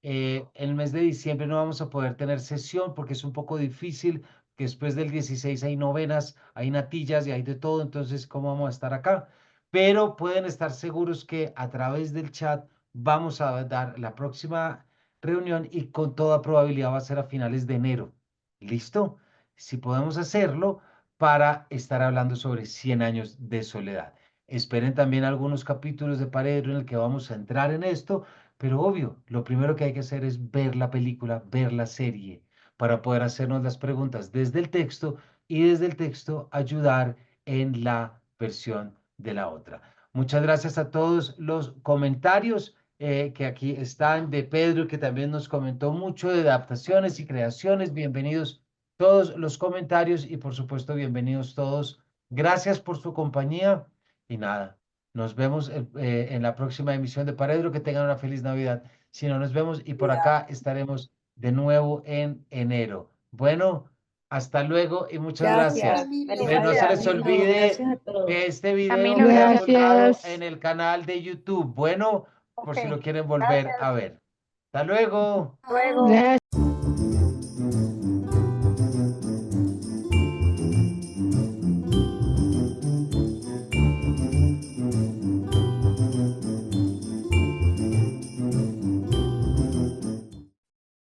B: El mes de diciembre no vamos a poder tener sesión porque es un poco difícil, que después del 16 hay novenas, hay natillas y hay de todo, entonces ¿cómo vamos a estar acá? Pero pueden estar seguros que a través del chat vamos a dar la próxima reunión y con toda probabilidad va a ser a finales de enero. ¿Listo? Si podemos hacerlo para estar hablando sobre 100 años de soledad. Esperen también algunos capítulos de Paredro en el que vamos a entrar en esto, pero obvio, lo primero que hay que hacer es ver la película, ver la serie, para poder hacernos las preguntas desde el texto y desde el texto ayudar en la versión de la otra. Muchas gracias a todos los comentarios que aquí están de Pedro, que también nos comentó mucho de adaptaciones y creaciones. Bienvenidos todos los comentarios y por supuesto bienvenidos todos. Gracias por su compañía y nada, nos vemos en la próxima emisión de Paredro. Que tengan una feliz Navidad. Si no, nos vemos y por acá estaremos de nuevo en enero. Bueno, hasta luego y muchas
E: Gracias.
B: gracias.
E: Feliz
B: No se les
E: Navidad.
I: Camilo,
B: olvide
I: gracias a todos.
B: que este video
J: Camilo,
B: queda
J: gracias.
B: colgado en el canal de YouTube. Bueno, por
G: Ok,
B: si lo quieren volver
G: gracias.
B: a ver. Hasta luego.
G: Luego.
J: Gracias.